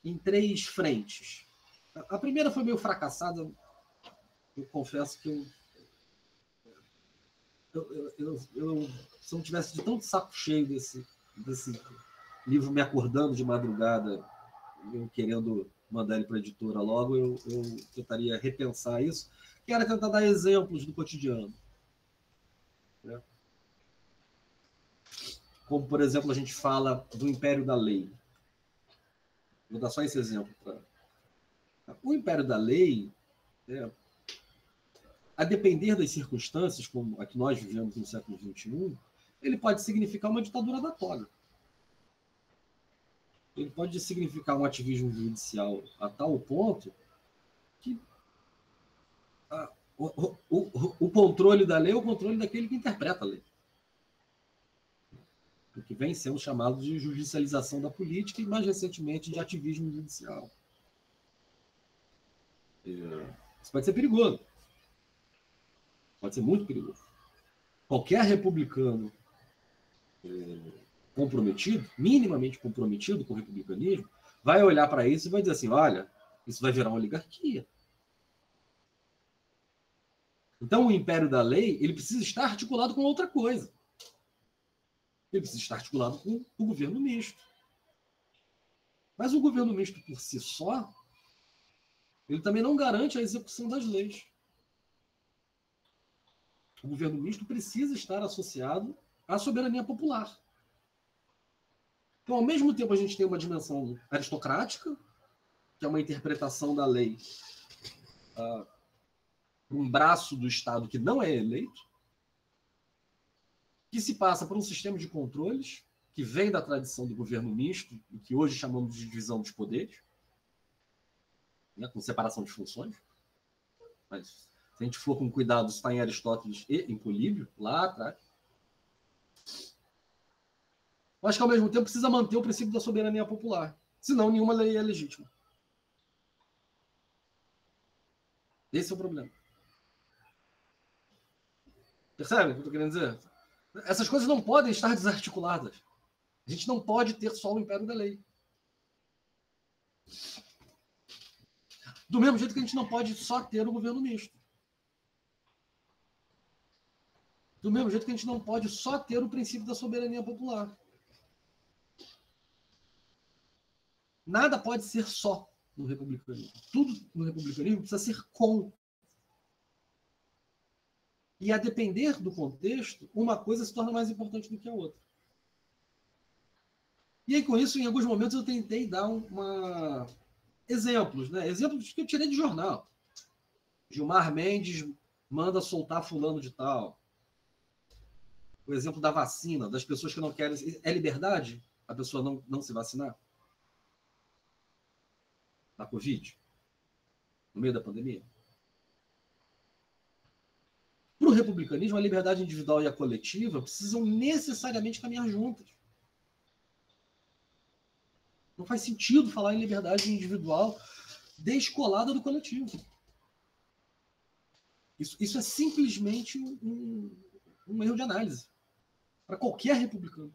em 3 frentes. A primeira foi meio fracassada, eu confesso que se eu não tivesse de tão saco cheio desse livro me acordando de madrugada, eu querendo mandar ele para a editora logo, eu tentaria repensar isso, que era tentar dar exemplos do cotidiano. Né? Como, por exemplo, a gente fala do Império da Lei. Vou dar só esse exemplo. O Império da Lei, a depender das circunstâncias, como a que nós vivemos no século XXI, ele pode significar uma ditadura da toga. Ele pode significar um ativismo judicial a tal ponto que o controle da lei é o controle daquele que interpreta a lei. O que vem sendo chamado de judicialização da política e, mais recentemente, de ativismo judicial. Isso pode ser perigoso. Pode ser muito perigoso. Qualquer republicano comprometido, minimamente comprometido com o republicanismo, vai olhar para isso e vai dizer assim, olha, isso vai virar uma oligarquia. Então, o império da lei, ele precisa estar articulado com outra coisa. Ele precisa estar articulado com o governo misto. Mas o governo misto, por si só, ele também não garante a execução das leis. O governo misto precisa estar associado à soberania popular. Então, ao mesmo tempo, a gente tem uma dimensão aristocrática, que é uma interpretação da lei um braço do Estado que não é eleito, que se passa por um sistema de controles que vem da tradição do governo misto, e que hoje chamamos de divisão dos poderes, né, com separação de funções. Mas, se a gente for com cuidado, isso está em Aristóteles e em Políbio, lá atrás. Mas que, ao mesmo tempo, precisa manter o princípio da soberania popular. Senão, nenhuma lei é legítima. Esse é o problema. Percebe o que eu estou querendo dizer? Essas coisas não podem estar desarticuladas. A gente não pode ter só o império da lei. Do mesmo jeito que a gente não pode só ter o governo misto. Do mesmo jeito que a gente não pode só ter o princípio da soberania popular. Nada pode ser só no republicanismo. Tudo no republicanismo precisa ser com. E a depender do contexto, uma coisa se torna mais importante do que a outra. E aí, com isso, em alguns momentos, eu tentei dar exemplos, né? Exemplos que eu tirei de jornal. Gilmar Mendes manda soltar fulano de tal. O exemplo da vacina, das pessoas que não querem... É liberdade a pessoa não se vacinar? Da Covid? No meio da pandemia? Para o republicanismo, a liberdade individual e a coletiva precisam necessariamente caminhar juntas. Não faz sentido falar em liberdade individual descolada do coletivo. Isso é simplesmente um erro de análise para qualquer republicano.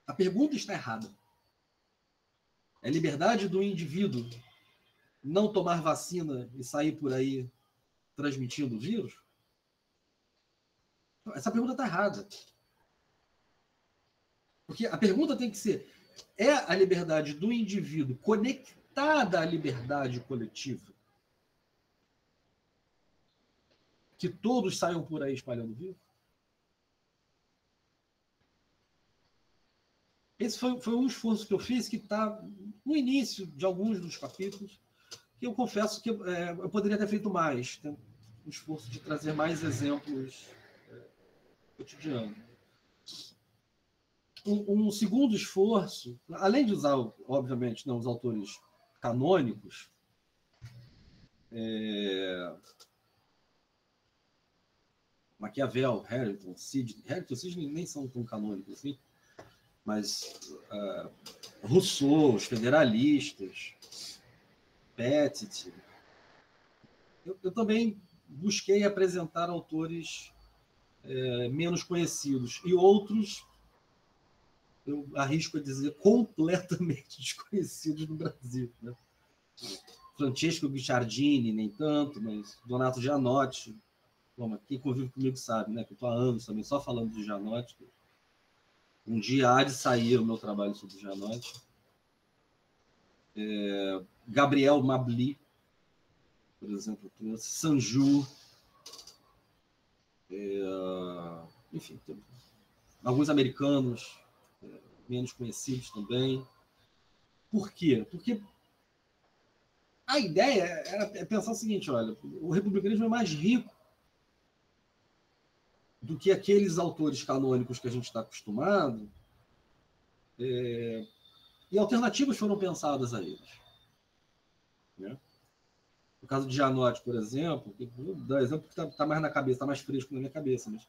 A pergunta está errada. É liberdade do indivíduo não tomar vacina e sair por aí transmitindo o vírus? Essa pergunta está errada. Porque a pergunta tem que ser: é a liberdade do indivíduo conectada à liberdade coletiva que todos saiam por aí espalhando vírus? Esse foi um esforço que eu fiz, que está no início de alguns dos capítulos, que eu confesso que eu poderia ter feito mais. Tem um esforço de trazer mais exemplos cotidianos. Um segundo esforço, além de usar, obviamente, os autores canônicos, Maquiavel, Harrington, Sidney nem são tão canônicos assim, mas Rousseau, os federalistas, Pettit. Eu também busquei apresentar autores menos conhecidos e outros, eu arrisco a dizer, completamente desconhecidos no Brasil. Né? Francesco Guicciardini, nem tanto, mas Donato Gianotti. Bom, quem convive comigo sabe, né? Que eu estou há anos também só falando de Gianotti. Um dia há de sair o meu trabalho sobre Gianotti. Gabriel Mably, por exemplo, Sanju. Enfim, alguns americanos menos conhecidos também. Por quê? Porque a ideia é pensar o seguinte: olha, o republicanismo é mais rico do que aqueles autores canônicos que a gente está acostumado, e alternativas foram pensadas a eles. né? No caso de Gianotti, por exemplo, vou dar exemplo que está mais na cabeça, está mais fresco na minha cabeça, mas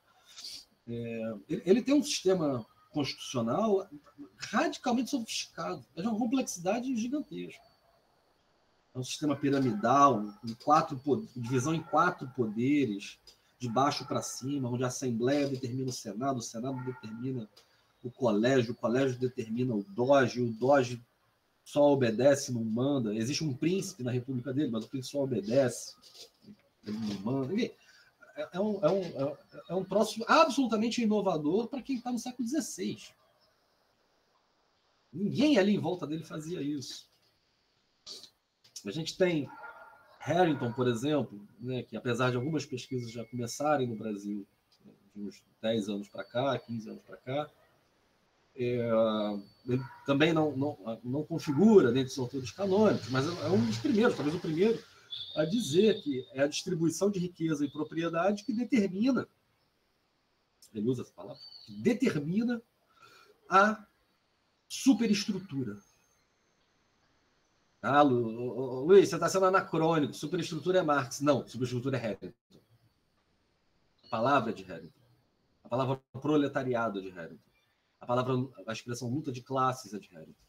ele tem um sistema constitucional radicalmente sofisticado. É uma complexidade gigantesca. É um sistema piramidal, divisão em 4 poderes, de baixo para cima, onde a Assembleia determina o Senado determina o colégio determina o Doge só obedece, não manda. Existe um príncipe na república dele, mas o príncipe só obedece, ele não manda. É um troço absolutamente inovador para quem está no século XVI. Ninguém ali em volta dele fazia isso. A gente tem Harrington, por exemplo, né, que apesar de algumas pesquisas já começarem no Brasil, de uns 10 anos para cá, 15 anos para cá, ele também não configura dentro dos autores canônicos, mas é um dos primeiros, talvez o primeiro, a dizer que é a distribuição de riqueza e propriedade que determina, ele usa essa palavra, que determina a superestrutura. Ah, Luiz, você está sendo anacrônico. Superestrutura é Marx. Não, superestrutura é Harrington. A palavra é de Harrington. A palavra proletariado é de Harrington. A expressão luta de classes é de Harrington.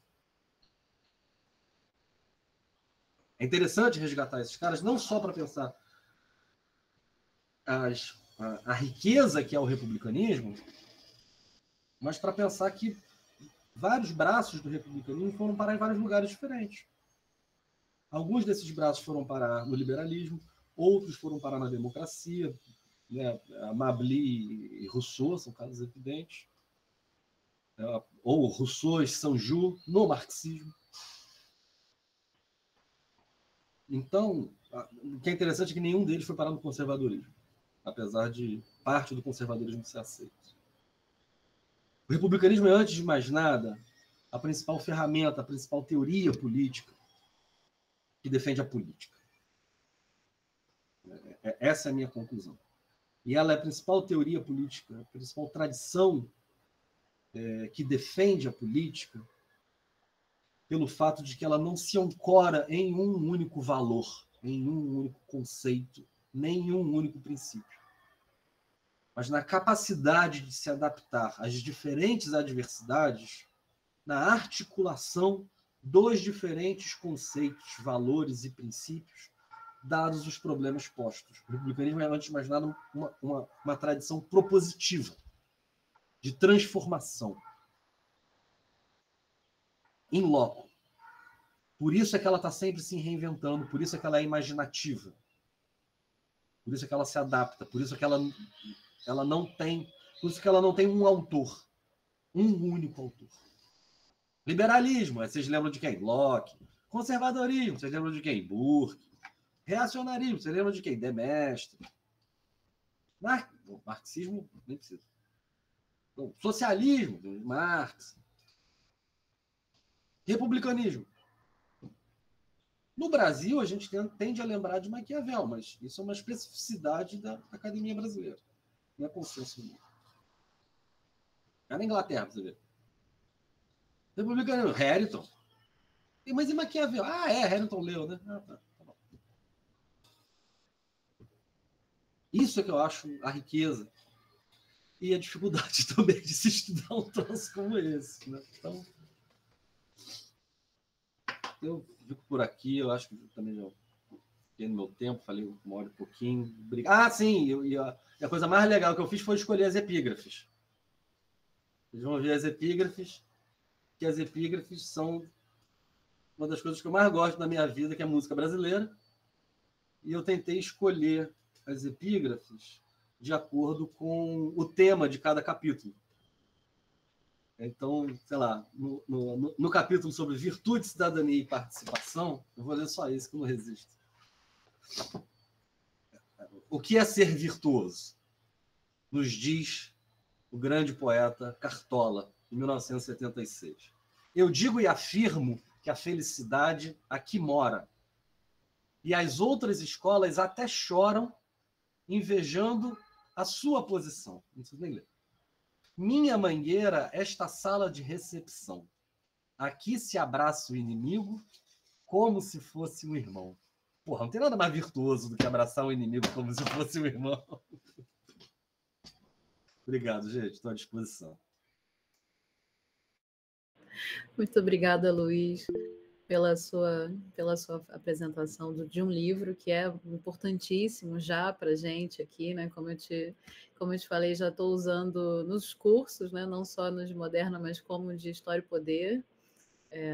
É interessante resgatar esses caras, não só para pensar a riqueza que é o republicanismo, mas para pensar que vários braços do republicanismo foram parar em vários lugares diferentes. Alguns desses braços foram parar no liberalismo, outros foram parar na democracia, né? Mably e Rousseau são casos evidentes, ou Rousseau e Sanju no marxismo. Então, o que é interessante é que nenhum deles foi parar no conservadorismo, apesar de parte do conservadorismo ser aceito. O republicanismo é, antes de mais nada, a principal ferramenta, a principal teoria política que defende a política. Essa é a minha conclusão. E ela é a principal teoria política, a principal tradição que defende a política pelo fato de que ela não se ancora em um único valor, em um único conceito, nem em um único princípio, mas na capacidade de se adaptar às diferentes adversidades, na articulação dos diferentes conceitos, valores e princípios, dados os problemas postos. O republicanismo é, antes de mais nada, uma tradição propositiva, de transformação, in loco. Por isso é que ela está sempre se reinventando, por isso é que ela é imaginativa, por isso é que ela se adapta, por isso é que ela não tem, por isso que ela não tem um autor, um único autor. Liberalismo, vocês lembram de quem? Locke. Conservadorismo, vocês lembram de quem? Burke. Reacionarismo, vocês lembram de quem? Demestre. Marxismo, nem precisa. Então, socialismo, Marx. Republicanismo. No Brasil, a gente tende a lembrar de Maquiavel, mas isso é uma especificidade da academia brasileira. Não é consenso nenhum. É na Inglaterra, pra você ver. Republicanismo, Harrington. Mas e Maquiavel? Harrington leu, né? Tá bom. Isso é que eu acho a riqueza e a dificuldade também de se estudar um troço como esse, né? Então, eu fico por aqui, eu acho que também já fiquei no meu tempo, falei 1 hora e pouquinho. Sim, e a coisa mais legal que eu fiz foi escolher as epígrafes. Vocês vão ver as epígrafes, que as epígrafes são uma das coisas que eu mais gosto na minha vida, que é a música brasileira. E eu tentei escolher as epígrafes de acordo com o tema de cada capítulo. Então, sei lá, no capítulo sobre virtude, cidadania e participação, eu vou ler só esse que eu não resisto. O que é ser virtuoso? Nos diz o grande poeta Cartola, em 1976. Eu digo e afirmo que a felicidade aqui mora. E as outras escolas até choram, invejando a sua posição. Não preciso nem ler. Minha mangueira, esta sala de recepção. Aqui se abraça o inimigo como se fosse um irmão. Porra, não tem nada mais virtuoso do que abraçar o inimigo como se fosse um irmão. Obrigado, gente. Estou à disposição. Muito obrigada, Luiz, pela sua apresentação de um livro que é importantíssimo já para a gente aqui, né? Como eu te falei, já estou usando nos cursos, né? Não só nos de Moderna, mas como de História e Poder,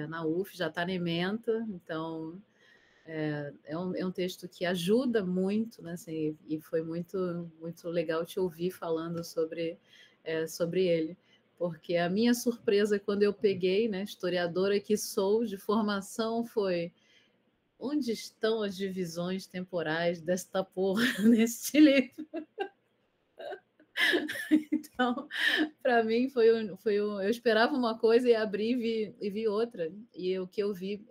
na UF, já está na ementa, então é um texto que ajuda muito, né? Assim, e foi muito, muito legal te ouvir falando sobre ele. Porque a minha surpresa quando eu peguei, né, historiadora que sou de formação, foi onde estão as divisões temporais desta porra neste livro? Então, para mim, eu esperava uma coisa e abri e vi outra. E o que eu vi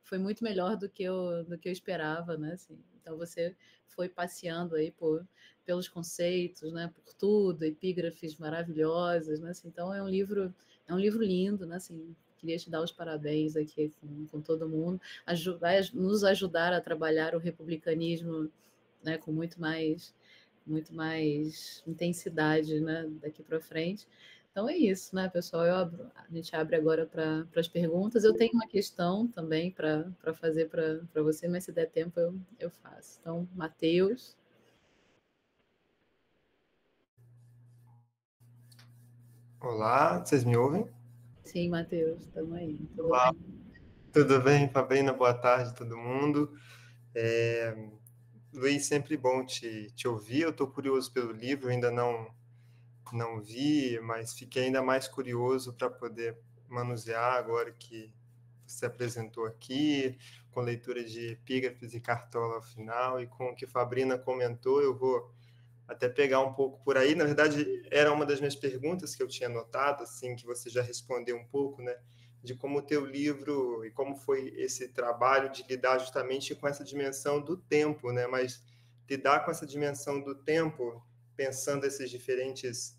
foi muito melhor do que eu esperava, né? Assim, então, você foi passeando aí pelos conceitos, né? Por tudo, epígrafes maravilhosas, né? Assim, então, é um livro lindo, né? Assim, queria te dar os parabéns aqui com todo mundo. Vai nos ajudar a trabalhar o republicanismo, né? Com muito mais intensidade, né, daqui para frente. Então é isso, né, pessoal? A gente abre agora para as perguntas. Eu tenho uma questão também para fazer para você, mas se der tempo eu faço. Então, Matheus. Olá, vocês me ouvem? Sim, Matheus, estamos aí. Tudo Olá, bem? tudo bem, Fabiana? Boa tarde, todo mundo. Luiz, sempre bom te ouvir. Eu estou curioso pelo livro, ainda não vi, mas fiquei ainda mais curioso para poder manusear agora que você apresentou aqui, com leitura de epígrafes e cartola ao final, e com o que Fabrina comentou, eu vou até pegar um pouco por aí. Na verdade, era uma das minhas perguntas que eu tinha notado, assim, que você já respondeu um pouco, né? De como o teu livro e como foi esse trabalho de lidar justamente com essa dimensão do tempo, né? Mas lidar com essa dimensão do tempo, pensando essas diferentes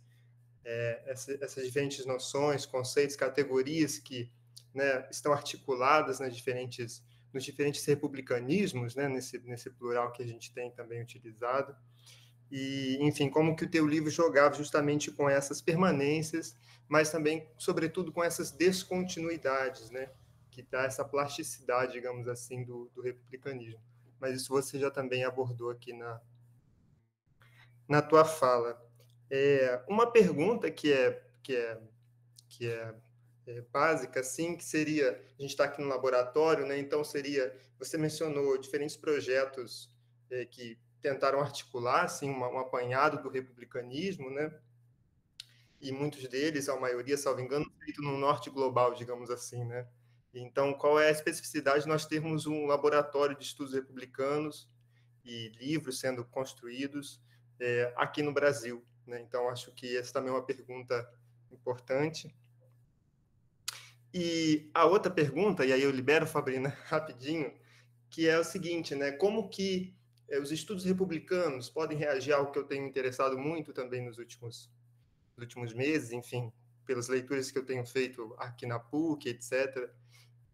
noções, conceitos, categorias que, né, estão articuladas nos diferentes republicanismos, né? Nesse plural que a gente tem também utilizado. E, enfim, como que o teu livro jogava justamente com essas permanências, mas também, sobretudo, com essas descontinuidades, né? Que dá essa plasticidade, digamos assim, do republicanismo. Mas isso você já também abordou aqui na tua fala. Uma pergunta que é básica, assim, que seria, a gente está aqui no laboratório, né? Então você mencionou diferentes projetos que tentaram articular assim um apanhado do republicanismo, né? E muitos deles, a maioria, salvo engano, feito no norte global, digamos assim, né? Então, qual é a especificidade de nós termos um laboratório de estudos republicanos e livros sendo construídos aqui no Brasil, né? Então, acho que essa também é uma pergunta importante. E a outra pergunta, e aí eu libero, Fabrina, rapidinho, que é o seguinte, né? Como que os estudos republicanos podem reagir a algo que eu tenho interessado muito também nos últimos meses, enfim, pelas leituras que eu tenho feito aqui na PUC, etc.,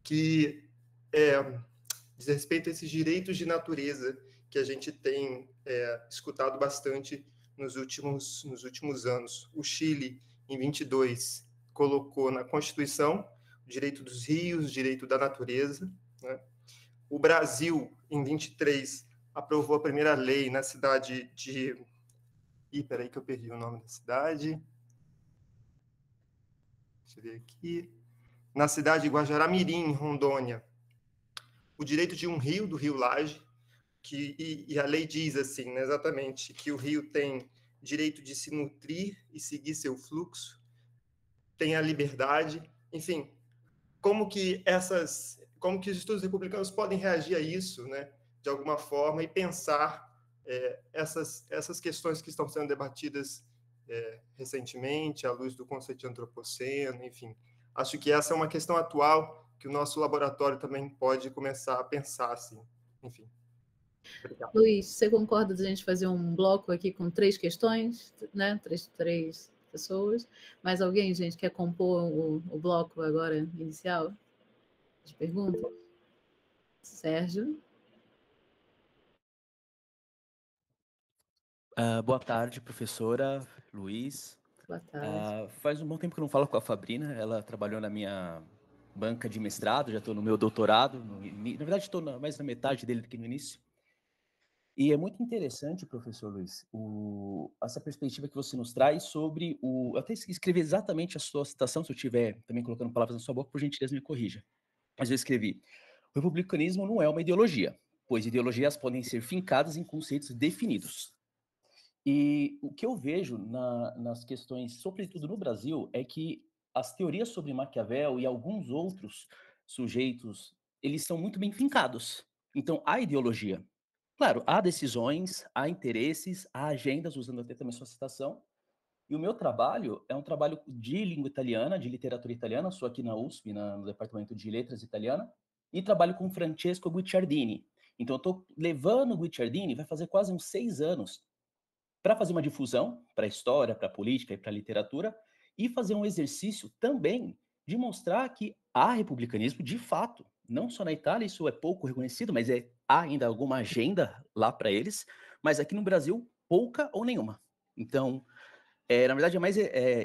que diz respeito a esses direitos de natureza que a gente tem escutado bastante nos últimos anos. O Chile, em 22, colocou na Constituição o direito dos rios, o direito da natureza, né? O Brasil, em 23, aprovou a primeira lei na cidade de... peraí que eu perdi o nome da cidade. Deixa eu ver aqui. Na cidade de Guajará-Mirim, em Rondônia, o direito de um rio, do Rio Laje, e a lei diz assim, né, exatamente, que o rio tem direito de se nutrir e seguir seu fluxo, tem a liberdade, enfim, como que os estudos republicanos podem reagir a isso, né, de alguma forma, e pensar essas questões que estão sendo debatidas recentemente, à luz do conceito de antropoceno, enfim. Acho que essa é uma questão atual que o nosso laboratório também pode começar a pensar, assim. Enfim. Obrigado. Luiz, você concorda de a gente fazer um bloco aqui com 3 questões, né? Três pessoas. Mais alguém, gente, quer compor o bloco agora inicial de perguntas? Sérgio? Boa tarde, professora Luiz. Boa tarde. Faz um bom tempo que eu não falo com a Fabrina, ela trabalhou na minha banca de mestrado, já estou no meu doutorado, na verdade estou mais na metade dele do que no início. E é muito interessante, professor Luiz, essa perspectiva que você nos traz sobre eu até escrevi exatamente a sua citação, se eu estiver também colocando palavras na sua boca, por gentileza me corrija. Mas eu escrevi: o republicanismo não é uma ideologia, pois ideologias podem ser fincadas em conceitos definidos. E o que eu vejo nas questões, sobretudo no Brasil, é que as teorias sobre Maquiavel e alguns outros sujeitos, eles são muito bem fincados. Então, há ideologia. Claro, há decisões, há interesses, há agendas, usando até também sua citação. E o meu trabalho é um trabalho de língua italiana, de literatura italiana, sou aqui na USP, no Departamento de Letras Italiana, e trabalho com Francesco Guicciardini. Então, eu estou levando o Guicciardini, vai fazer quase uns 6 anos, para fazer uma difusão para a história, para a política e para a literatura, e fazer um exercício também de mostrar que há republicanismo de fato, não só na Itália, isso é pouco reconhecido, mas há ainda alguma agenda lá para eles, mas aqui no Brasil, pouca ou nenhuma. Então, na verdade, é mais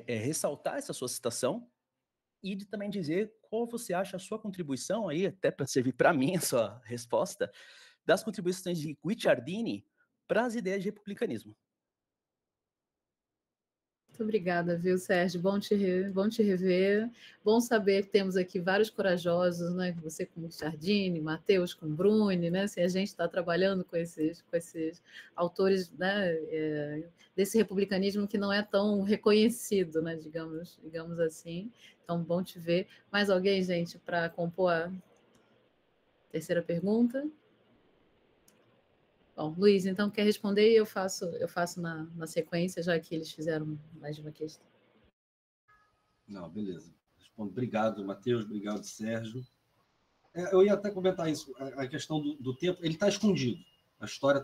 ressaltar essa sua citação e de também dizer qual você acha a sua contribuição aí, até para servir para mim a sua resposta, das contribuições de Guicciardini para as ideias de republicanismo. Muito obrigada, viu, Sérgio? Bom te rever. Bom saber que temos aqui vários corajosos, né? Você com o Ciardini, Matheus com o Bruni, né? Se a gente está trabalhando com esses autores, né? Desse republicanismo que não é tão reconhecido, né? Digamos assim. Então, bom te ver. Mais alguém, gente, para compor a terceira pergunta? Bom, Luiz, então quer responder e eu faço na sequência, já que eles fizeram mais de uma questão. Não, beleza. Respondo. Obrigado, Matheus. Obrigado, Sérgio. Eu ia até comentar isso. A questão do tempo, ele está escondido. A história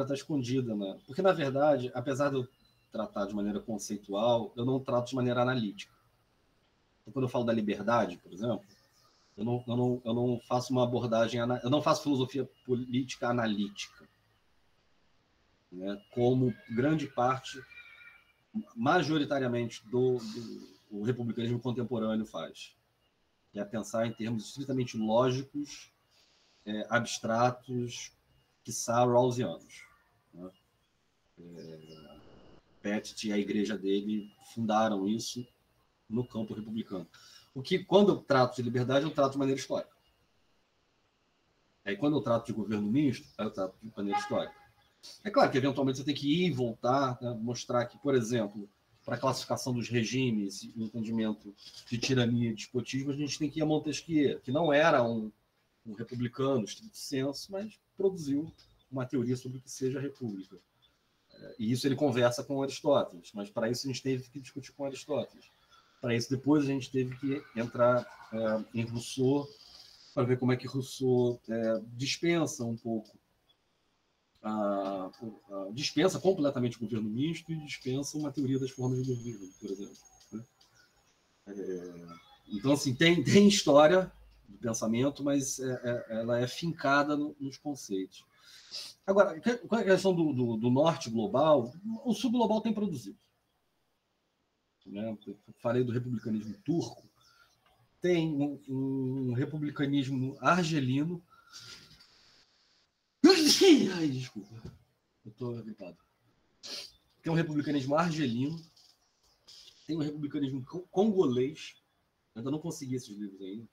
está escondida, né? Porque, na verdade, apesar de eu tratar de maneira conceitual, eu não trato de maneira analítica. Então, quando eu falo da liberdade, por exemplo, eu não faço uma abordagem, eu não faço filosofia política analítica, né? Como grande parte, majoritariamente, do republicanismo contemporâneo faz, que é pensar em termos estritamente lógicos, abstratos, quiçá rawlsianos, né? Pettit e a igreja dele fundaram isso no campo republicano. O que, quando eu trato de liberdade, eu trato de maneira histórica. Aí, quando eu trato de governo misto, aí eu trato de maneira histórica. É claro que, eventualmente, você tem que ir e voltar, né, mostrar que, por exemplo, para a classificação dos regimes e o entendimento de tirania e despotismo, a gente tem que ir a Montesquieu, que não era um republicano, estrito senso, mas produziu uma teoria sobre o que seja a república. E isso ele conversa com Aristóteles, mas para isso a gente teve que discutir com Aristóteles. Para isso, depois a gente teve que entrar em Rousseau, para ver como é que Rousseau dispensa um pouco, dispensa completamente o governo misto e dispensa uma teoria das formas de governo, por exemplo. Né? Então, assim, tem história do pensamento, mas ela é fincada nos conceitos. Agora, com a questão do norte global, o sul global tem produzido. Né? Falei do republicanismo turco, tem um republicanismo argelino. Ai, desculpa, eu estou gripado. Tem um republicanismo argelino, tem um republicanismo congolês. Eu ainda não consegui esses livros ainda.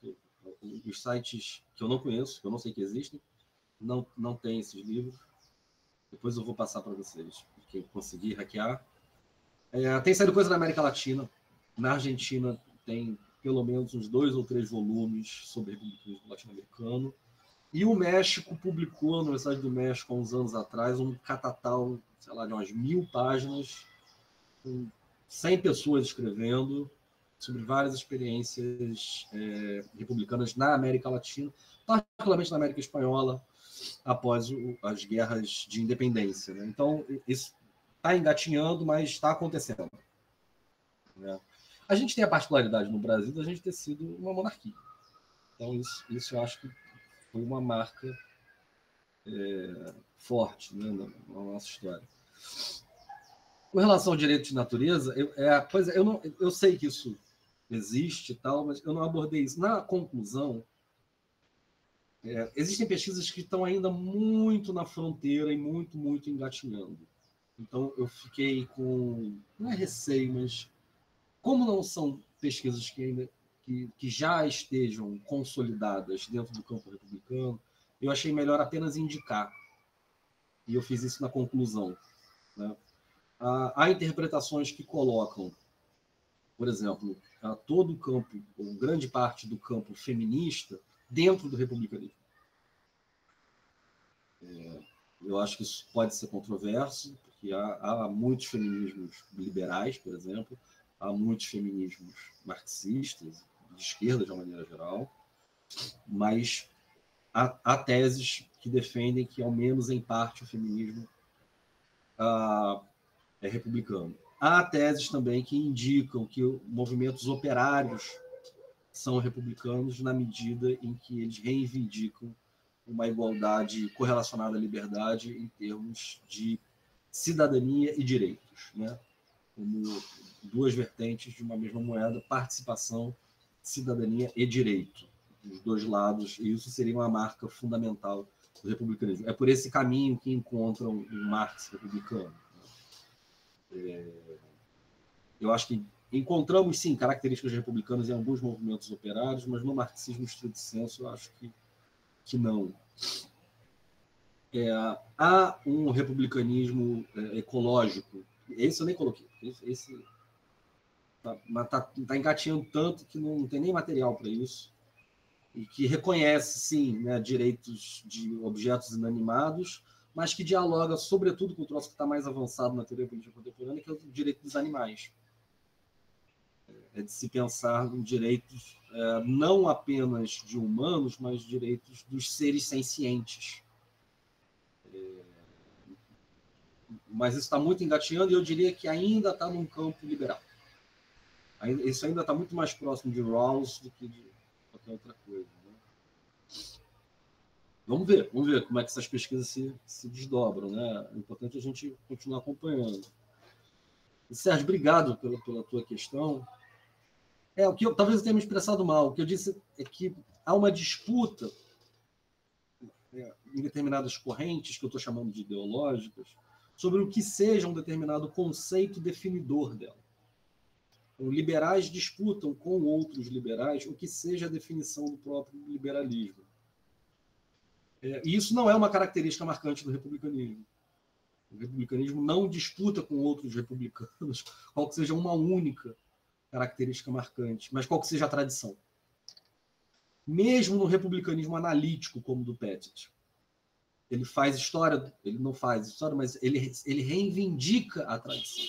Os sites que eu não conheço, que eu não sei que existem, não tem esses livros. Depois eu vou passar para vocês, porque eu consegui hackear. Tem saído coisa na América Latina. Na Argentina tem pelo menos uns 2 ou 3 volumes sobre republicanismo latino-americano. E o México publicou, na Universidade do México, há uns anos atrás, um catatal, sei lá, de umas 1000 páginas, com 100 pessoas escrevendo sobre várias experiências republicanas na América Latina, particularmente na América Espanhola, após as guerras de independência. Né? Então, isso está engatinhando, mas está acontecendo. Né? A gente tem a particularidade no Brasil da gente ter sido uma monarquia. Então, isso eu acho que foi uma marca forte, né, na nossa história. Com relação ao direito de natureza, eu sei que isso existe e tal, mas eu não abordei isso. Na conclusão, existem pesquisas que estão ainda muito na fronteira e muito, muito engatinhando. Então, eu fiquei com, não é receio, mas como não são pesquisas que já estejam consolidadas dentro do campo republicano, eu achei melhor apenas indicar. E eu fiz isso na conclusão, né? Há interpretações que colocam, por exemplo, todo o campo, ou grande parte do campo feminista, dentro do republicanismo. Eu acho que isso pode ser controverso, porque há muitos feminismos liberais, por exemplo, há muitos feminismos marxistas, de esquerda de uma maneira geral, mas há teses que defendem que, ao menos em parte, o feminismo é republicano. Há teses também que indicam que movimentos operários são republicanos na medida em que eles reivindicam uma igualdade correlacionada à liberdade em termos de cidadania e direitos, né? Como duas vertentes de uma mesma moeda, participação, cidadania e direito, dos dois lados, e isso seria uma marca fundamental do republicanismo. É por esse caminho que encontram um Marx republicano. Eu acho que encontramos, sim, características republicanas em alguns movimentos operários, mas no marxismo estrito sensu eu acho que não. Há um republicanismo ecológico. Esse eu nem coloquei. Esse tá engatinhando tanto que não tem nem material para isso. E que reconhece, sim, né, direitos de objetos inanimados, mas que dialoga, sobretudo, com o troço que está mais avançado na teoria política contemporânea, que é o direito dos animais. É de se pensar em direitos não apenas de humanos, mas direitos dos seres sencientes. Mas isso está muito engatinhando e eu diria que ainda está num campo liberal. Isso ainda está muito mais próximo de Rawls do que de qualquer outra coisa. Né? Vamos ver como é que essas pesquisas se desdobram. Né? É importante a gente continuar acompanhando. E, Sérgio, obrigado pela tua questão. O que talvez eu tenha me expressado mal. O que eu disse é que há uma disputa em determinadas correntes, que eu estou chamando de ideológicas, sobre o que seja um determinado conceito definidor dela. Então, liberais disputam com outros liberais o que seja a definição do próprio liberalismo. E isso não é uma característica marcante do republicanismo. O republicanismo não disputa com outros republicanos qual que seja uma única característica marcante, mas qual que seja a tradição. Mesmo no republicanismo analítico, como o do Pettit, ele faz história, ele não faz história, mas ele reivindica a tradição.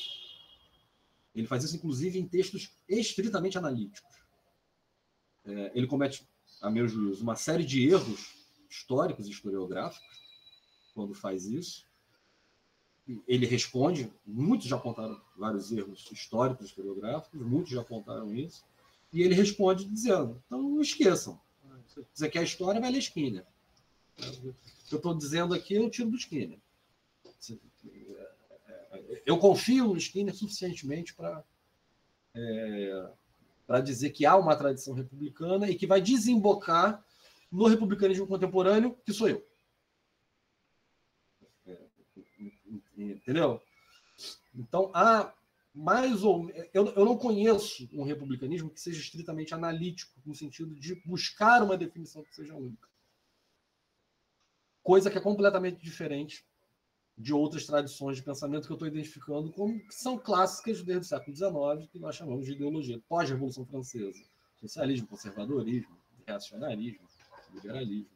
Ele faz isso, inclusive, em textos estritamente analíticos. Ele comete, a meu juízo, uma série de erros históricos e historiográficos quando faz isso. Ele responde, muitos já apontaram vários erros históricos e historiográficos, muitos já apontaram isso, e ele responde dizendo, então não esqueçam, se você quer a história, vai ler Skinner. O que eu estou dizendo aqui, eu tiro do Skinner. Eu confio no Skinner suficientemente para dizer que há uma tradição republicana e que vai desembocar no republicanismo contemporâneo, que sou eu. Entendeu? Então, há mais ou eu não conheço um republicanismo que seja estritamente analítico, no sentido de buscar uma definição que seja única. Coisa que é completamente diferente de outras tradições de pensamento que eu estou identificando como que são clássicas desde o século XIX, que nós chamamos de ideologia pós-Revolução Francesa. Socialismo, conservadorismo, reacionarismo, liberalismo.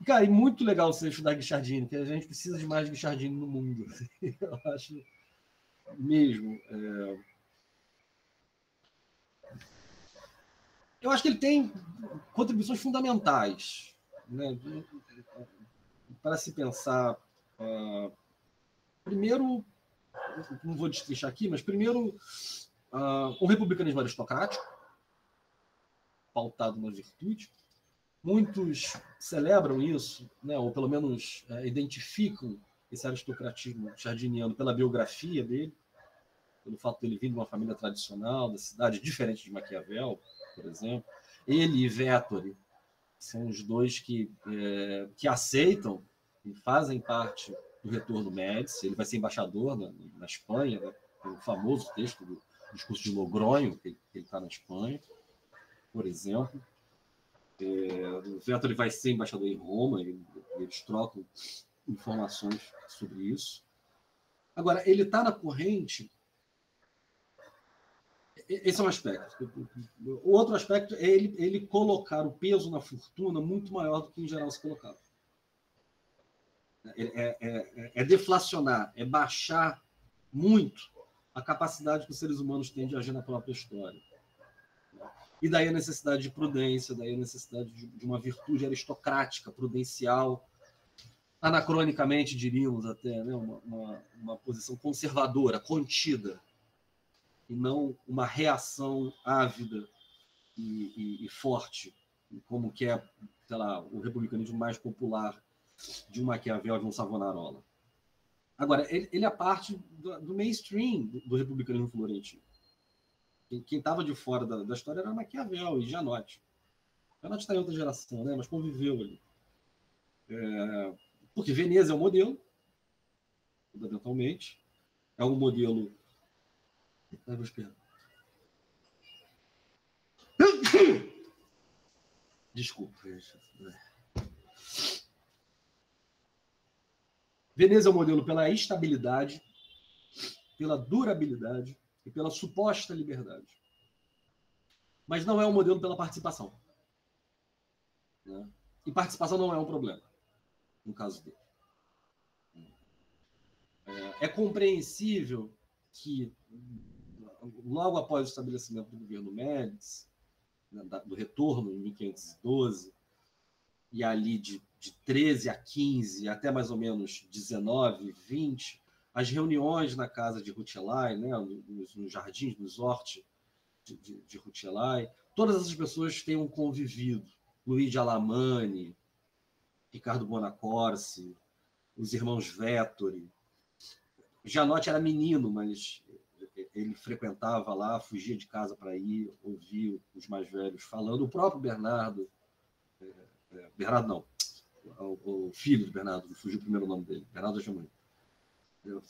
Cara, e muito legal você estudar Guicciardini, porque a gente precisa de mais Guicciardini no mundo. Eu acho mesmo. Eu acho que ele tem contribuições fundamentais, né, para se pensar. Primeiro, não vou destrinchar aqui, mas primeiro, um republicanismo aristocrático, pautado na virtude. Muitos celebram isso, né, ou pelo menos identificam esse aristocratismo jardiniano pela biografia dele, pelo fato dele vir de uma família tradicional, da cidade, diferente de Maquiavel, por exemplo. Ele e Vettori são os dois que aceitam e fazem parte do retorno Médici. Ele vai ser embaixador na Espanha, né? Tem o famoso texto do discurso de Logronho, que ele está na Espanha, por exemplo. O Vettori vai ser embaixador em Roma, e eles trocam informações sobre isso. Agora, ele está na corrente. Esse é um aspecto. O outro aspecto é ele colocar o peso na fortuna muito maior do que em geral se colocava. É deflacionar, é baixar muito a capacidade que os seres humanos têm de agir na própria história. E daí a necessidade de prudência, daí a necessidade de uma virtude aristocrática, prudencial, anacronicamente, diríamos até, né? uma posição conservadora, contida, e não uma reação ávida e forte, como que é, sei lá, o republicanismo mais popular de um Maquiavel, de um Savonarola. Agora, ele é parte do mainstream do republicanismo florentino. Quem estava de fora da história era Maquiavel e Janotti. Janotti está em outra geração, né? Mas conviveu ali. Porque Veneza é um modelo, fundamentalmente. É um modelo... Desculpa. Veneza é um modelo pela estabilidade, pela durabilidade e pela suposta liberdade. Mas não é um modelo pela participação. Né? E participação não é um problema, no caso dele. É compreensível que, logo após o estabelecimento do governo Médici, do retorno em 1512, e ali de 13 a 15, até mais ou menos 19, 20, as reuniões na casa de Rucellai, né, nos jardins, nos hortos de Rucellai, todas essas pessoas tenham convivido. Luigi Alamanni, Ricardo Bonacorsi, os irmãos Vettori. Janotti era menino, mas ele frequentava lá, fugia de casa para ir, ouvir os mais velhos falando. O próprio Bernardo, Bernardo não, o filho de Bernardo, fugiu o primeiro nome dele, Bernardo Jamuni.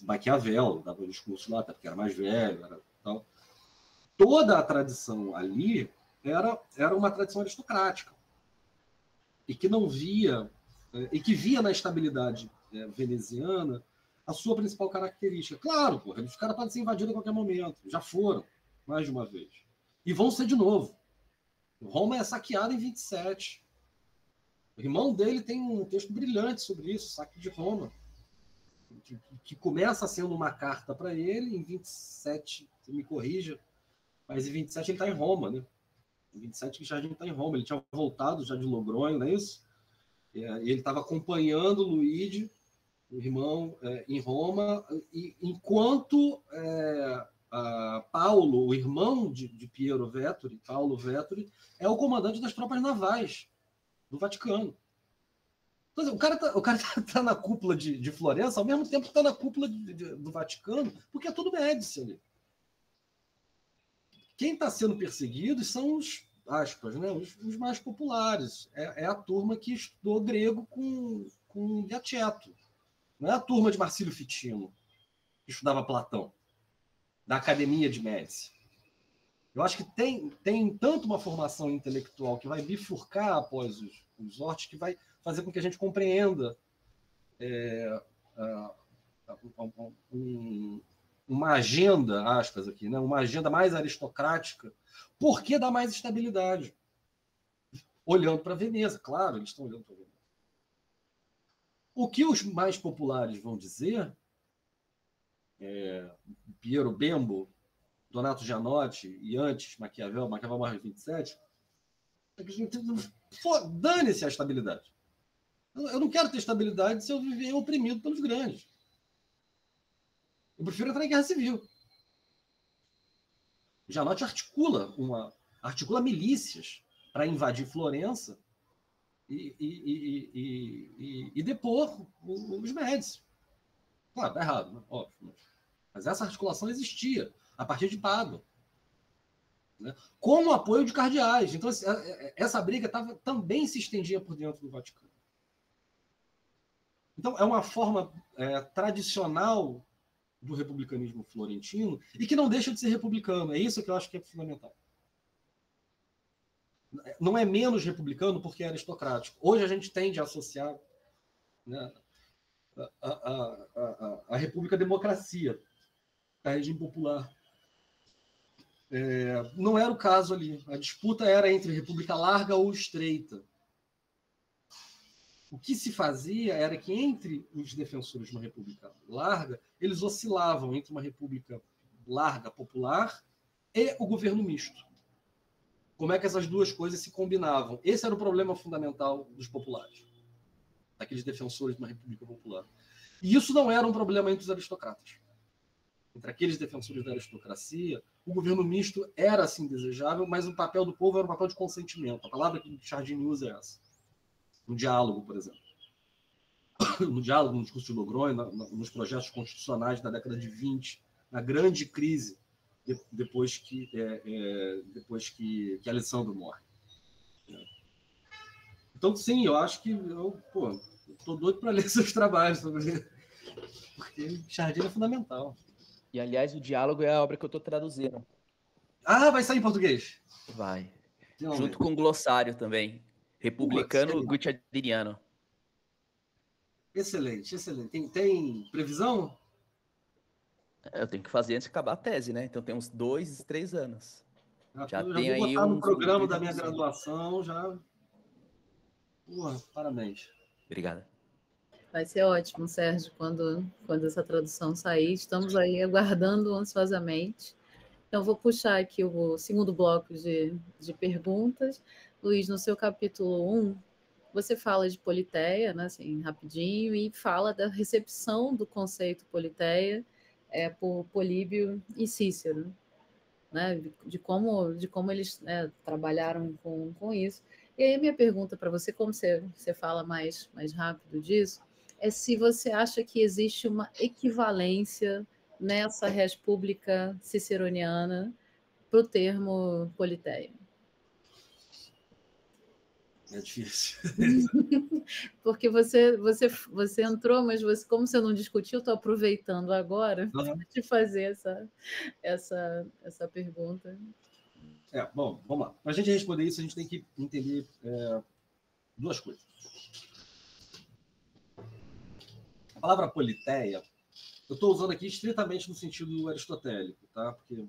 Maquiavel dava um discurso lá, até porque era mais velho, era tal. Toda a tradição ali era uma tradição aristocrática e que não via e que via na estabilidade veneziana a sua principal característica. Claro, porra, os caras podem ser invadidos a qualquer momento, já foram mais de uma vez e vão ser de novo. Roma é saqueada em 27. O irmão dele tem um texto brilhante sobre isso, Saque de Roma, que começa sendo uma carta para ele em 27, você me corrija, mas em 27 ele está em Roma, né? Em 27 o Jardim está em Roma, ele tinha voltado já de Logronho, não é isso? E ele estava acompanhando o Luigi, o irmão, em Roma, e enquanto Paulo, o irmão de Piero Vettori, Paulo Vettori, é o comandante das tropas navais do Vaticano. Então, o cara tá na cúpula de Florença, ao mesmo tempo que está na cúpula do Vaticano, porque é tudo Médici ali. Quem está sendo perseguido são os, aspas, né, os mais populares. É a turma que estudou grego com Giaceto. Não é a turma de Marcílio Ficino, que estudava Platão, da Academia de Médici. Eu acho que tem tanto uma formação intelectual que vai bifurcar após os hortos, que vai fazer com que a gente compreenda uma agenda, aspas aqui, né? Uma agenda mais aristocrática, porque dá mais estabilidade. Olhando para Veneza, claro, eles estão olhando para Veneza. O que os mais populares vão dizer, Piero Bembo, Donato Janotti e antes Maquiavel morre em 27, é que dane-se a estabilidade. Eu não quero ter estabilidade se eu viver oprimido pelos grandes. Eu prefiro entrar em guerra civil. Janotti articula milícias para invadir Florença e depor os Médici. Claro, tá errado, né? Óbvio. Mas essa articulação existia a partir de Pádua, né? Com o apoio de cardeais. Então, essa briga também se estendia por dentro do Vaticano. Então, é uma forma tradicional do republicanismo florentino e que não deixa de ser republicano. É isso que eu acho que é fundamental. Não é menos republicano porque é aristocrático. Hoje a gente tende a associar, né, a república à democracia, a regime popular. Não era o caso ali. A disputa era entre república larga ou estreita. O que se fazia era que entre os defensores de uma república larga, eles oscilavam entre uma república larga, popular, e o governo misto. Como é que essas duas coisas se combinavam? Esse era o problema fundamental dos populares, daqueles defensores de uma república popular. E isso não era um problema entre os aristocratas. Entre aqueles defensores da aristocracia, o governo misto era, assim, desejável, mas o papel do povo era um papel de consentimento. A palavra que Chardini usa é essa. No diálogo, por exemplo. No diálogo, no discurso de Logronho, nos projetos constitucionais da década de 20, na grande crise, depois que Alessandro morre. Então, sim, eu acho que estou doido para ler seus trabalhos, porque Chardini é fundamental. E, aliás, o Diálogo é a obra que eu estou traduzindo. Ah, vai sair em português? Vai. Finalmente. Junto com o glossário também. Republicano Guicciardiniano. Excelente, excelente. Tem previsão? Eu tenho que fazer antes de acabar a tese, né? Então tem uns 2, 3 anos. Já tem vou botar no programa da minha graduação, já. Parabéns. Obrigado. Vai ser ótimo, Sérgio, quando essa tradução sair. Estamos aí aguardando ansiosamente. Então, vou puxar aqui o segundo bloco de perguntas. Luiz, no seu capítulo 1, você fala de Politeia, né, assim, rapidinho, e fala da recepção do conceito Politeia por Políbio e Cícero, né, de como eles trabalharam com isso. E aí a minha pergunta para você, como você fala mais rápido disso, é se você acha que existe uma equivalência nessa república ciceroniana para o termo Politeia. É difícil. Porque você entrou, mas como você não discutiu, estou aproveitando agora para te fazer essa pergunta. Bom, vamos lá. Para a gente responder isso, a gente tem que entender duas coisas. A palavra politeia, eu estou usando aqui estritamente no sentido aristotélico, tá? Porque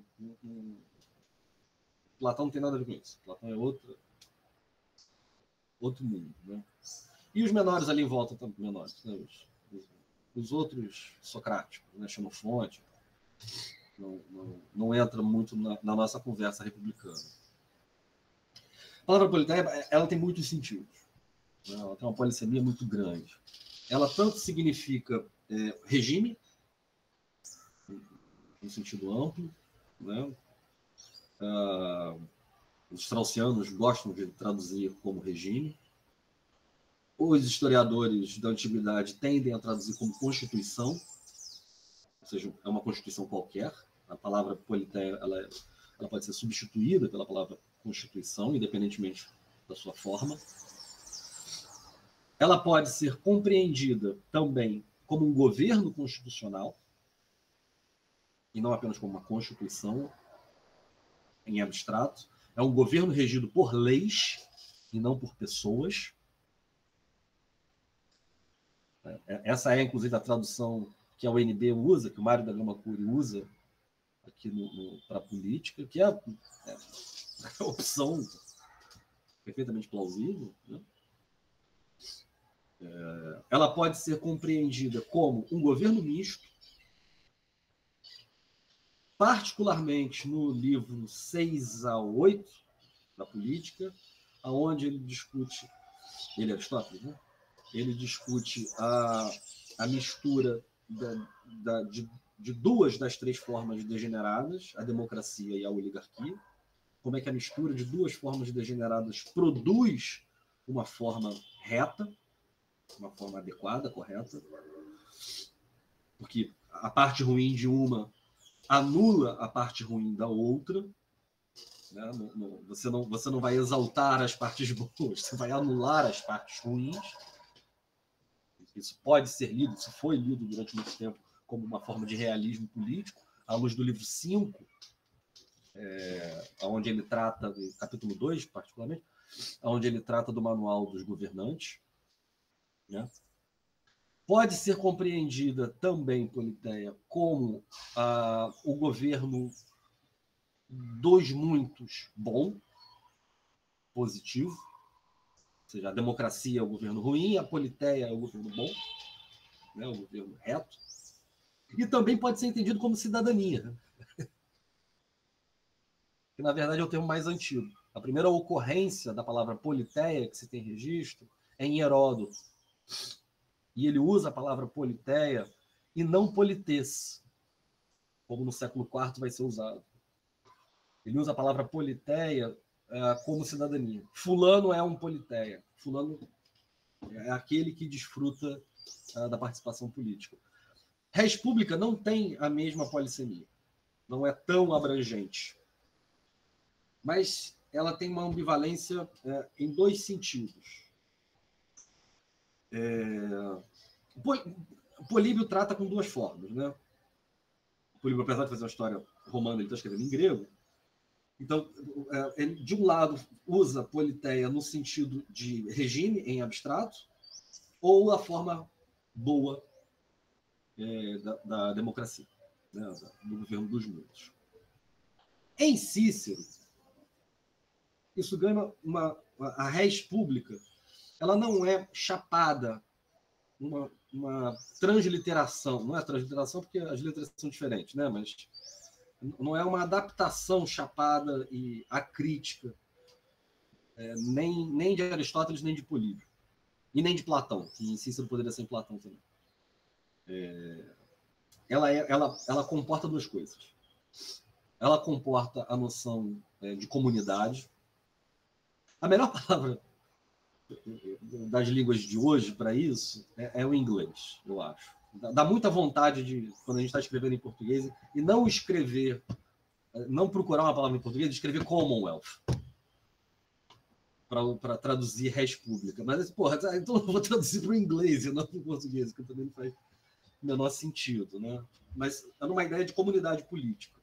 Platão não tem nada a ver com isso. Platão é outro mundo, né? E os menores ali em volta também, menores, né? Os outros socráticos, né? Xenofonte, não entra muito na nossa conversa republicana. A palavra politeia, ela tem muitos sentidos, né? Ela tem uma polissemia muito grande. Ela tanto significa regime, no sentido amplo, né? Os straussianos gostam de traduzir como regime. Os historiadores da antiguidade tendem a traduzir como constituição, ou seja, é uma constituição qualquer. A palavra politeia ela pode ser substituída pela palavra constituição, independentemente da sua forma. Ela pode ser compreendida também como um governo constitucional, e não apenas como uma constituição em abstrato. É um governo regido por leis e não por pessoas. Essa é, inclusive, a tradução que a UNB usa, que o Mário da Gama Cury usa aqui para a política, que é a opção perfeitamente plausível, né? Ela pode ser compreendida como um governo misto, particularmente no livro 6 a 8 da política, onde ele discute, ele é Aristóteles, né? Ele discute a mistura de duas das três formas degeneradas, a democracia e a oligarquia, como é que a mistura de duas formas degeneradas produz uma forma reta, uma forma adequada, correta, porque a parte ruim de uma anula a parte ruim da outra, né? Você não vai exaltar as partes boas, você vai anular as partes ruins. Isso pode ser lido, isso foi lido durante muito tempo como uma forma de realismo político, à luz do livro 5, onde ele trata, do capítulo 2, particularmente, onde ele trata do manual dos governantes, né? Pode ser compreendida também, Politeia, como o governo dos muitos bom, positivo, ou seja, a democracia é o governo ruim, a Politeia é o governo bom, né, o governo reto, e também pode ser entendido como cidadania, que na verdade é o termo mais antigo. A primeira ocorrência da palavra Politeia que se tem registro é em Heródoto, e ele usa a palavra Politeia e não politez, como no século IV vai ser usado. Ele usa a palavra Politeia como cidadania. Fulano é um Politeia. Fulano é aquele que desfruta da participação política. Res pública não tem a mesma polissemia. Não é tão abrangente. Mas ela tem uma ambivalência em dois sentidos. O Políbio trata com duas formas, né? O Políbio, apesar de fazer uma história romana, ele está escrevendo em grego. Então, ele, de um lado, usa Politeia no sentido de regime em abstrato, ou a forma boa da democracia, né? Do governo dos muitos. Em Cícero, isso ganha a res pública, ela não é chapada, uma transliteração, não é transliteração porque as letras são diferentes, né? Mas não é uma adaptação chapada e acrítica, nem de Aristóteles, nem de Políbio, e nem de Platão, que em Cícero poderia ser em Platão também. Ela comporta duas coisas. Ela comporta a noção de comunidade. A melhor palavra das línguas de hoje para isso é o inglês, eu acho. Dá muita vontade de, quando a gente está escrevendo em português, e não escrever, não procurar uma palavra em português, escrever Commonwealth para traduzir res pública. Mas, porra, então eu vou traduzir para o inglês e não para o português, que também não faz o menor sentido, né? Mas é uma ideia de comunidade política.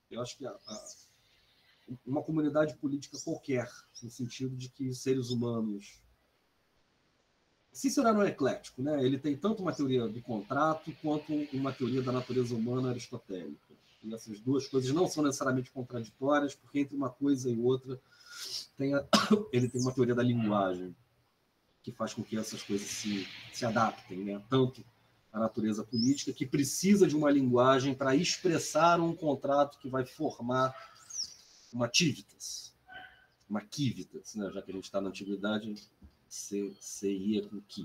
Eu acho que uma comunidade política qualquer, no sentido de que seres humanos... Cícero era um eclético, né? Ele tem tanto uma teoria do contrato quanto uma teoria da natureza humana aristotélica. E essas duas coisas não são necessariamente contraditórias, porque entre uma coisa e outra ele tem uma teoria da linguagem que faz com que essas coisas se adaptem, né? Tanto a natureza política, que precisa de uma linguagem para expressar um contrato que vai formar uma civitas, uma civitas, né? Já que a gente está na antiguidade, seria com que.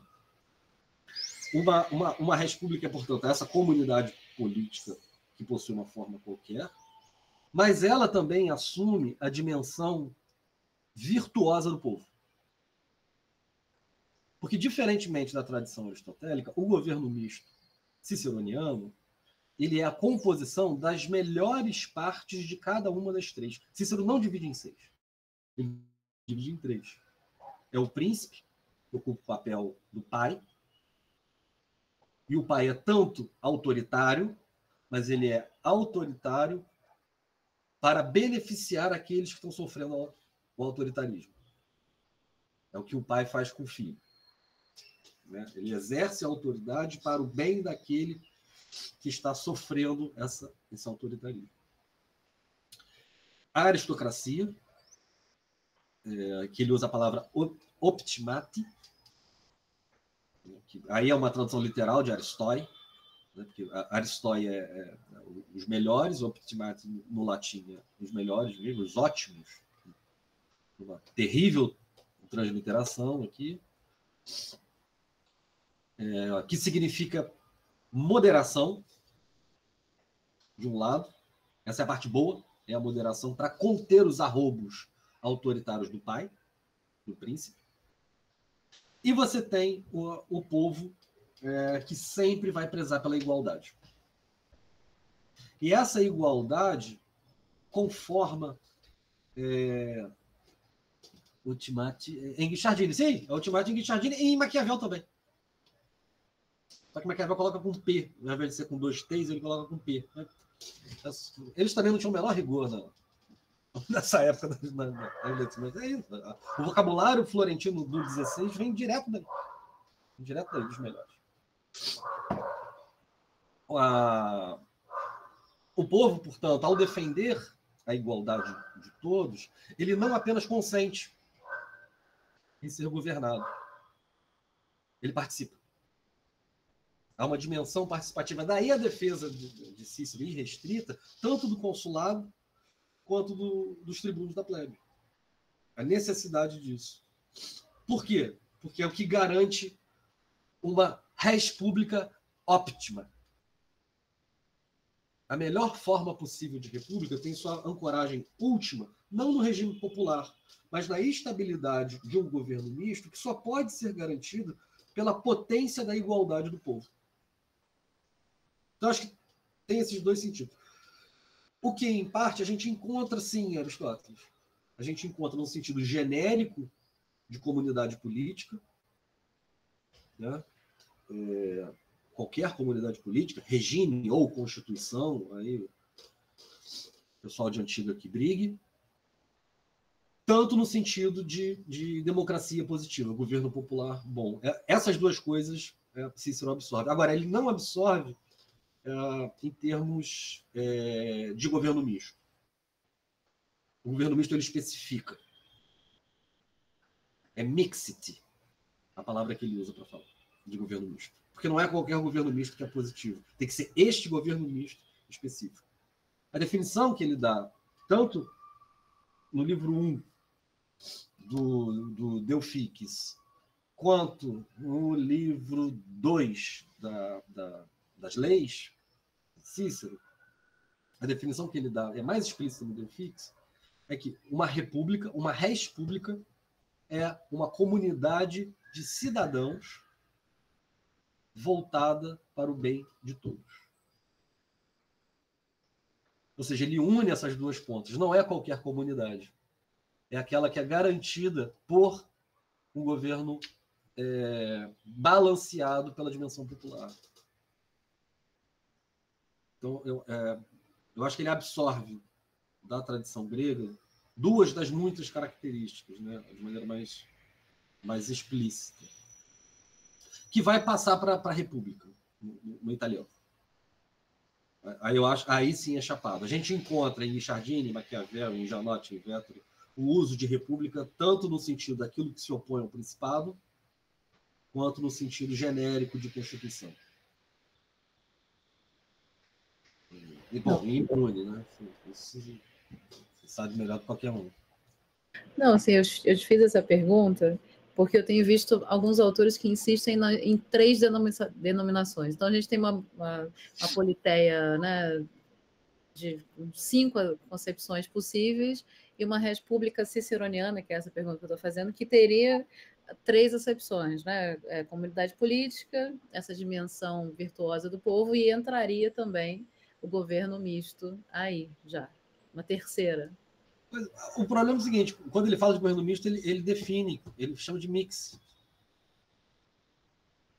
Uma república é, portanto, essa comunidade política que possui uma forma qualquer, mas ela também assume a dimensão virtuosa do povo. Porque, diferentemente da tradição aristotélica, o governo misto ciceroniano, ele é a composição das melhores partes de cada uma das três. Cícero não divide em 6. Ele divide em 3. É o príncipe, que ocupa o papel do pai, e o pai é tanto autoritário, mas ele é autoritário para beneficiar aqueles que estão sofrendo o autoritarismo. É o que o pai faz com o filho. Né? Ele exerce a autoridade para o bem daquele que está sofrendo esse autoritarismo. A aristocracia, que ele usa a palavra optimati, que aí é uma tradução literal de Aristói, né? Porque Aristói é os melhores, optimati no latim é os melhores mesmo, os ótimos. Uma terrível transliteração aqui, que significa moderação, de um lado, essa é a parte boa, é a moderação para conter os arroubos autoritários do pai, do príncipe. E você tem o povo que sempre vai prezar pela igualdade. E essa igualdade conforma Ultimate em Guicciardini. Sim, é Ultimate em Guicciardini e em Maquiavel também. Só que Maquiavel coloca com P. Ao invés de ser com 2 T's, ele coloca com P. Eles também não tinham o menor rigor nessa época. Mas é isso. O vocabulário florentino do 16 vem direto daí. Direto daí, dos melhores. O povo, portanto, ao defender a igualdade de todos, ele não apenas consente em ser governado. Ele participa. Há uma dimensão participativa. Daí a defesa de Cícero irrestrita, tanto do consulado quanto dos tribunos da plebe. A necessidade disso. Por quê? Porque é o que garante uma res pública óptima. A melhor forma possível de república tem sua ancoragem última, não no regime popular, mas na estabilidade de um governo misto que só pode ser garantido pela potência da igualdade do povo. Então, acho que tem esses dois sentidos. O que, em parte, a gente encontra, sim, em Aristóteles. A gente encontra no sentido genérico de comunidade política, né? Qualquer comunidade política, regime ou constituição, aí o pessoal de antiga que brigue, tanto no sentido de democracia positiva, governo popular bom. Essas duas coisas Cícero absorve. Agora, ele não absorve em termos de governo misto. O governo misto ele especifica. É mixity, a palavra que ele usa para falar de governo misto. Porque não é qualquer governo misto que é positivo. Tem que ser este governo misto específico. A definição que ele dá, tanto no livro 1 do Delphiques, quanto no livro 2 das leis, Cícero, a definição que ele dá é mais explícita no Delphiques, é que uma república, uma res pública, é uma comunidade de cidadãos voltada para o bem de todos. Ou seja, ele une essas duas pontas. Não é qualquer comunidade. É aquela que é garantida por um governo balanceado pela dimensão popular. Então, eu acho que ele absorve da tradição grega duas das muitas características, né, de maneira mais explícita, que vai passar para a República, no italiano. Aí sim é chapado. A gente encontra em Guicciardini, em Maquiavel, em Janotti, em Vettori, o uso de república tanto no sentido daquilo que se opõe ao principado, quanto no sentido genérico de constituição. E, bom, impune, né? Isso você sabe melhor do que qualquer um. Não, assim, eu te fiz essa pergunta porque eu tenho visto alguns autores que insistem em 3 denominações. Então, a gente tem uma politeia, né, de 5 concepções possíveis e uma república ciceroniana, que é essa pergunta que eu estou fazendo, que teria 3 acepções, né? Comunidade política, essa dimensão virtuosa do povo, e entraria também o governo misto aí, já. Uma terceira. O problema é o seguinte, quando ele fala de governo misto, ele define, ele chama de mix.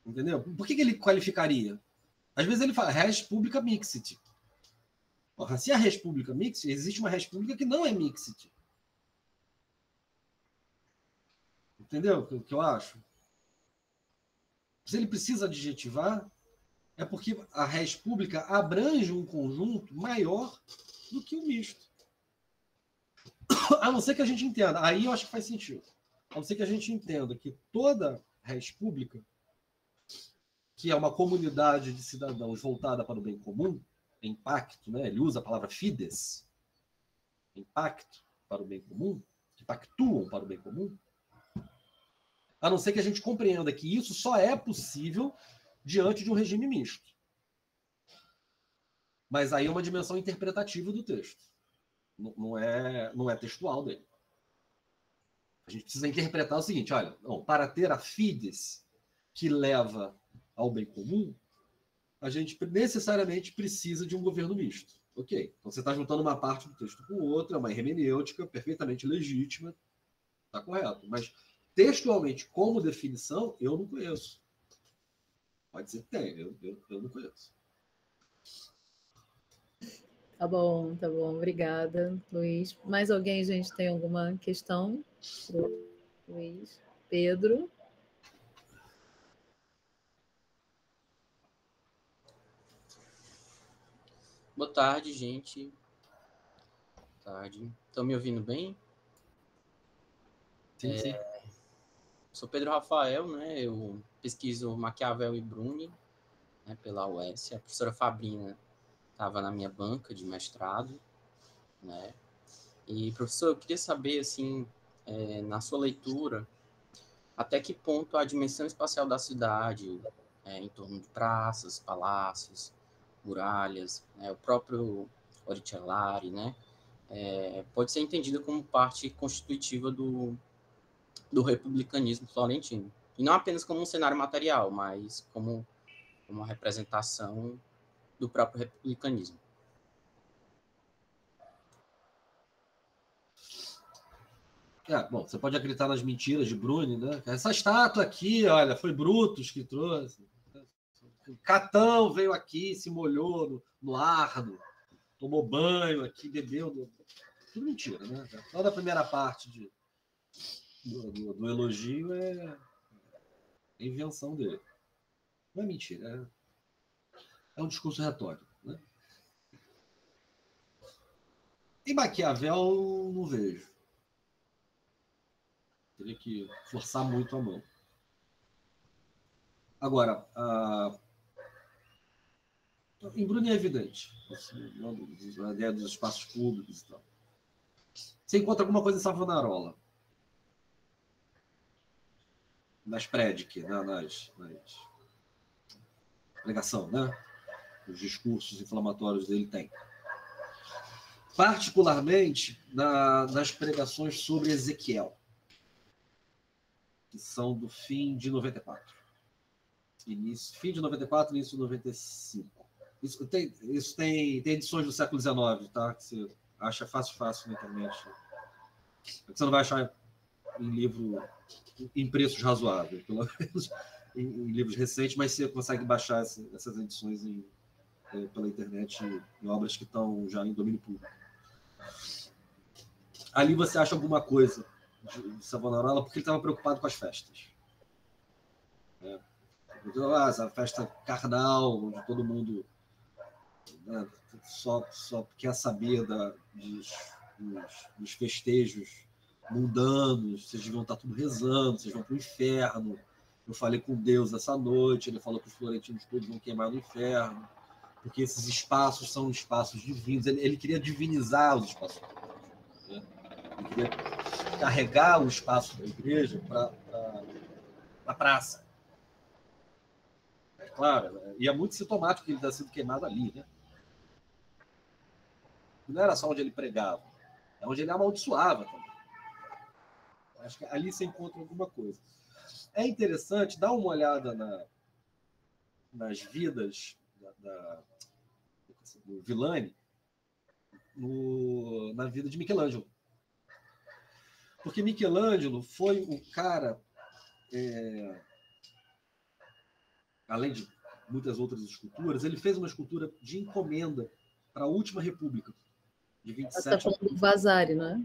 Entendeu? Por que ele qualificaria? Às vezes ele fala res publica mixity. Porra, se a res publica mixity, existe uma res publica que não é mixity. Entendeu o que eu acho? Se ele precisa adjetivar, é porque a res publica abrange um conjunto maior do que o misto. A não ser que a gente entenda, aí eu acho que faz sentido. A não ser que a gente entenda que toda res pública, que é uma comunidade de cidadãos voltada para o bem comum, em pacto, né? Ele usa a palavra fides, em pacto para o bem comum, que pactuam para o bem comum, a não ser que a gente compreenda que isso só é possível diante de um regime misto. Mas aí é uma dimensão interpretativa do texto. Não é textual dele. A gente precisa interpretar o seguinte, olha, não, para ter a fides que leva ao bem comum, a gente necessariamente precisa de um governo misto. Ok, então você está juntando uma parte do texto com outra, uma hermenêutica perfeitamente legítima, está correto. Mas, textualmente, como definição, eu não conheço. Pode ser que tenha, eu não conheço. Tá bom, obrigada, Luiz. Mais alguém, gente, tem alguma questão pro Luiz? Pedro? Boa tarde, gente. Boa tarde. Estão me ouvindo bem? Sim. Sou Pedro Rafael, né? Eu pesquiso Maquiavel e Bruni, né, pela UES. A professora Fabrina estava na minha banca de mestrado, né? E, professor, eu queria saber, assim, na sua leitura, até que ponto a dimensão espacial da cidade, em torno de praças, palácios, muralhas, né, o próprio Orichalari, né, pode ser entendida como parte constitutiva do republicanismo florentino. E não apenas como um cenário material, mas como uma representação do próprio republicanismo. Bom, você pode acreditar nas mentiras de Bruni, né? Essa estátua aqui, olha, foi Brutus que trouxe. Catão veio aqui, se molhou no Arno, tomou banho aqui, bebeu. Tudo mentira, né? Toda a primeira parte do elogio é invenção dele. Não é mentira, é um discurso retórico. Né? Em Maquiavel, não vejo. Teria que forçar muito a mão. Agora, em Bruni é evidente. A ideia dos espaços públicos e tal. Você encontra alguma coisa em Savonarola. Nas Predic, nas pregação, né? Os discursos inflamatórios dele tem. Particularmente nas pregações sobre Ezequiel, que são do fim de 94. Fim de 94, início de 95. Isso tem edições do século XIX, tá? Que você acha fácil na internet. Você não vai achar em livro em preços razoáveis, pelo menos em livros recentes, mas você consegue baixar essas edições pela internet em obras que estão já em domínio público. Ali você acha alguma coisa de Savonarola porque ele estava preocupado com as festas. Essa festa carnal, onde todo mundo, né, só quer saber dos festejos mundanos, vocês deviam estar tudo rezando, vocês vão para o inferno. Eu falei com Deus essa noite, ele falou que os florentinos todos vão queimar no inferno, porque esses espaços são espaços divinos. Ele queria divinizar os espaços. Né? Ele queria carregar o espaço da igreja para a praça. É claro, e é muito sintomático que ele está sendo queimado ali. Né? Não era só onde ele pregava, é onde ele amaldiçoava também. Acho que ali você encontra alguma coisa. É interessante dar uma olhada nas vidas do Villani, na vida de Michelangelo. Porque Michelangelo foi o cara, além de muitas outras esculturas, ele fez uma escultura de encomenda para a Última República, de 27. Você está falando do Vasari, não é?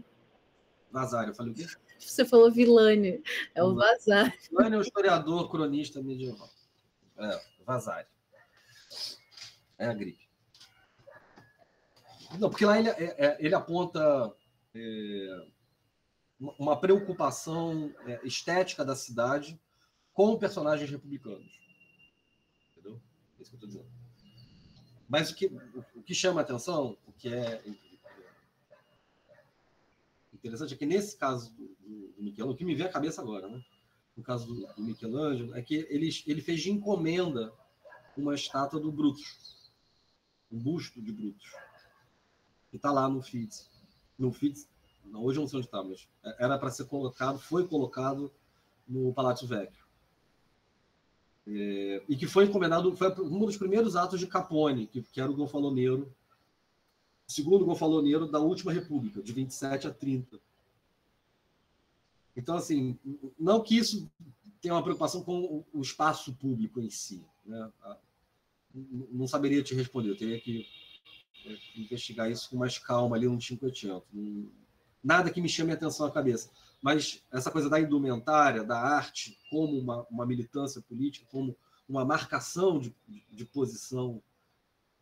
Vasari, eu falei o quê? Você falou Villani, é o Vasari. Villani é um historiador, cronista medieval. Vasari. É a gripe. Não, porque lá ele aponta uma preocupação estética da cidade com personagens republicanos. Entendeu? É isso que eu estou dizendo. Mas o que chama a atenção, o que é interessante, é que nesse caso do Michelangelo, o que me vem à cabeça agora, né? No caso do Michelangelo, é que ele fez de encomenda uma estátua do Brutus, um busto de Brutus, que está lá no Fides. no FIT, hoje eu não sei onde está, mas era para ser colocado, foi colocado no Palazzo Vecchio. E que foi encomendado, foi um dos primeiros atos de Capone, que era o Gonfaloniero, o segundo Gonfaloniero da última república, de 27 a 30. Então, assim, não que isso tenha uma preocupação com o espaço público em si, né? Não saberia te responder, eu teria que investigar isso com mais calma ali no Cinquecento. Nada que me chame a atenção à cabeça. Mas essa coisa da indumentária, da arte, como uma militância política, como uma marcação de posição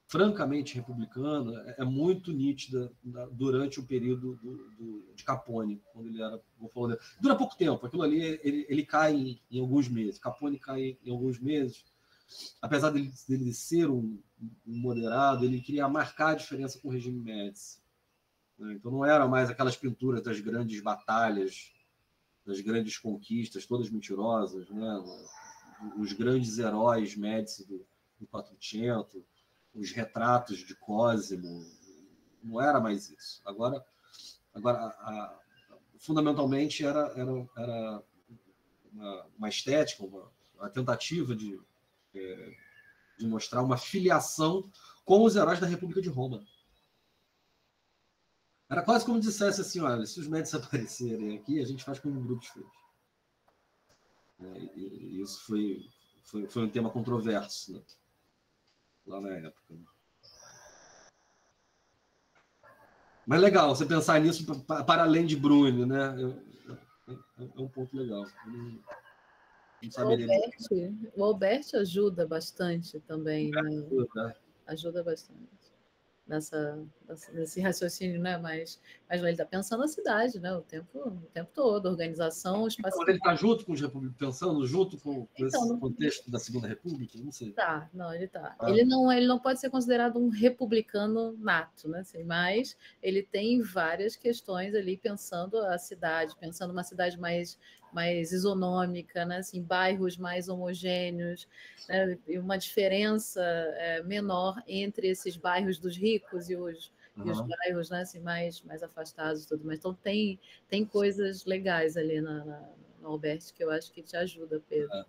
francamente republicana, é muito nítida durante o período de Capone, quando ele era Gonfaloniero. Dura pouco tempo, aquilo ali ele cai em alguns meses. Capone cai em alguns meses. Apesar dele ser um moderado, ele queria marcar a diferença com o regime Médici. Então não era mais aquelas pinturas das grandes batalhas, das grandes conquistas, todas mentirosas, né? Os grandes heróis Médici do Quattrocento, os retratos de Cosimo, não era mais isso. Agora fundamentalmente era uma estética, uma tentativa de mostrar uma filiação com os heróis da República de Roma. Era quase como se dissesse assim, olha, se os Médici aparecerem aqui, a gente faz como um grupo de filhos. E isso foi um tema controverso, né? Lá na época. Mas legal, você pensar nisso para além de Bruni, né? É um ponto legal. Não saberia o Alberti ajuda bastante também, né? Ajuda bastante nesse raciocínio, né? Mas ele está pensando na cidade, né? O tempo todo, organização, espaço. Mas ele está junto com os republicanos, pensando junto com esse contexto da Segunda República? Não sei. Ele está. Ele não pode ser considerado um republicano nato, né? Assim, mas ele tem várias questões ali pensando a cidade, pensando uma cidade mais isonômica, né? Assim, bairros mais homogêneos, né? E uma diferença menor entre esses bairros dos ricos e os bairros, né? Assim, mais afastados e tudo mais. Então tem coisas legais ali no Alberti que eu acho que te ajuda, Pedro.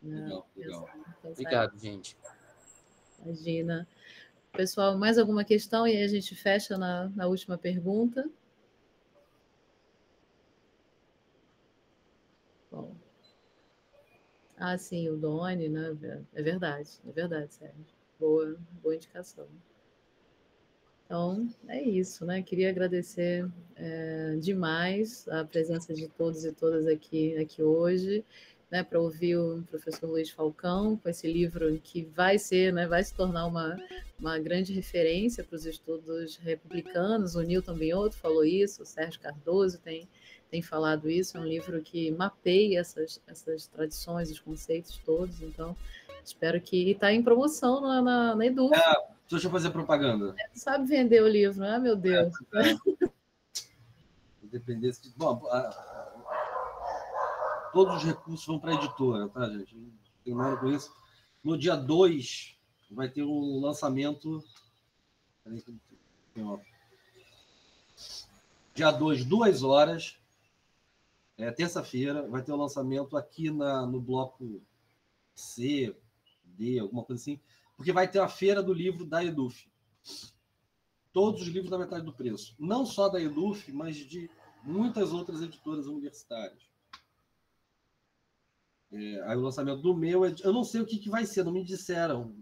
Legal. Obrigado, gente. Imagina. Pessoal, mais alguma questão? E aí a gente fecha na última pergunta. Bom. Sim, o Doni, né? É verdade, Sérgio. Boa indicação. Então, é isso, né? Queria agradecer demais a presença de todos e todas aqui hoje, né, para ouvir o professor Luiz Falcão com esse livro que vai se tornar uma grande referência para os estudos republicanos. O Newton Binotto falou isso, o Sérgio Cardoso tem falado isso. É um livro que mapeia essas tradições, os conceitos todos. Então, espero que está em promoção na Eduf. Deixa eu fazer propaganda. Sabe vender o livro, né? Meu Deus. Independência de... Bom, todos os recursos vão para a editora, tá, gente? Não tem nada com isso. No dia 2 vai ter um lançamento. Dia 2, 2 horas. Terça-feira, vai ter o lançamento aqui no bloco C, D, alguma coisa assim. Porque vai ter a feira do livro da Eduf. Todos os livros da metade do preço. Não só da Eduf, mas de muitas outras editoras universitárias. Aí o lançamento do meu, eu não sei o que vai ser, não me disseram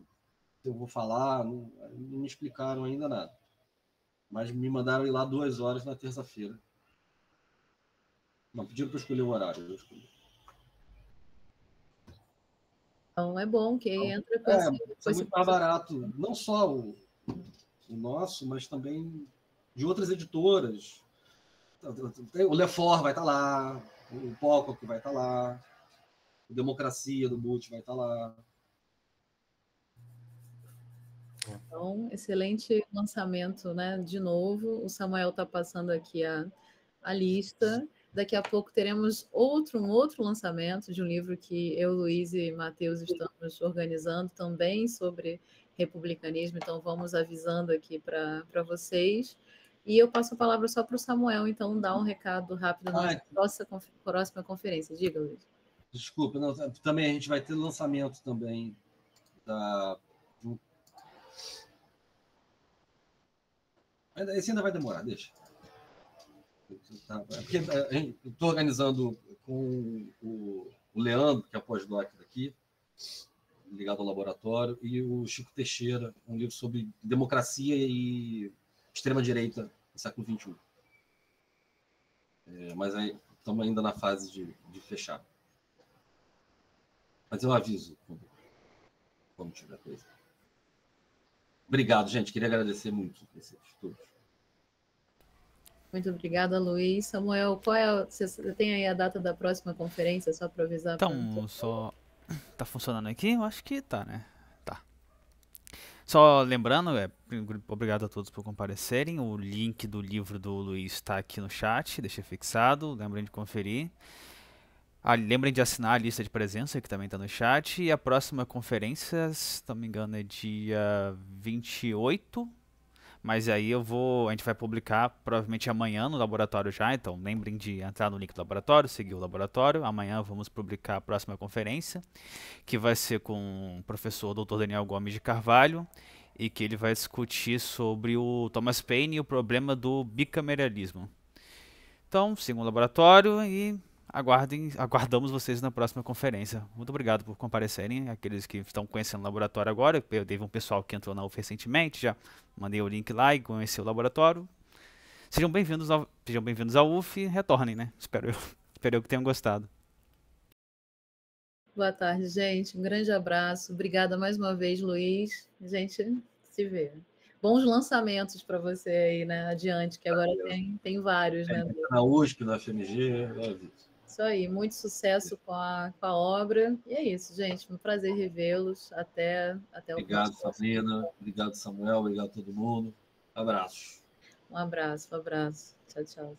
se eu vou falar, não me explicaram ainda nada. Mas me mandaram ir lá 2 horas na terça-feira. Não, pediram para escolher o horário, eu escolhi. Então é bom que entra com esse muito mais barato, não só o nosso, mas também de outras editoras. O Lefort vai estar lá, o Pocock vai estar lá, o Democracia do Butch vai estar lá. Então, excelente lançamento, né? De novo, o Samuel está passando aqui a lista. Daqui a pouco teremos um outro lançamento de um livro que eu, Luiz e Matheus estamos organizando também sobre republicanismo. Então, vamos avisando aqui para vocês. E eu passo a palavra só para o Samuel, então dá um recado rápido na próxima conferência. Diga, Luiz. Desculpa, não, também a gente vai ter lançamento também esse ainda vai demorar, deixa. Porque estou organizando com o Leandro, que é pós-doc daqui, ligado ao laboratório, e o Chico Teixeira, um livro sobre democracia e extrema-direita no século XXI. Mas aí estamos ainda na fase de fechar. Mas eu aviso quando tiver coisa. Obrigado, gente. Queria agradecer muito esses estudos. Muito obrigada, Luiz. Samuel, você tem aí a data da próxima conferência, só para avisar? Então, só... Tá funcionando aqui? Eu acho que tá, né? Tá. Só lembrando, obrigado a todos por comparecerem. O link do livro do Luiz está aqui no chat, deixei fixado, lembrem de conferir. Lembrem de assinar a lista de presença, que também está no chat. E a próxima conferência, se não me engano, é dia 28. Mas aí a gente vai publicar provavelmente amanhã no laboratório já. Então lembrem de entrar no link do laboratório, seguir o laboratório. Amanhã vamos publicar a próxima conferência, que vai ser com o professor Dr. Daniel Gomes de Carvalho, e que ele vai discutir sobre o Thomas Paine e o problema do bicameralismo. Então, sigam o laboratório e aguardamos vocês na próxima conferência. Muito obrigado por comparecerem, aqueles que estão conhecendo o laboratório agora. Eu teve um pessoal que entrou na UF recentemente, já mandei o link lá e conheceu o laboratório. Sejam bem-vindos ao UF e retornem, né? Espero eu que tenham gostado. Boa tarde, gente. Um grande abraço. Obrigada mais uma vez, Luiz. A gente se vê. Bons lançamentos para você aí, né? Adiante, que agora tem vários, né? Na USP, na FMG, Isso aí, muito sucesso com a obra. E é isso, gente. Um prazer revê-los. Até o Obrigado, Sabrina. Obrigado, Samuel. Obrigado a todo mundo. Abraços. Um abraço. Tchau, tchau.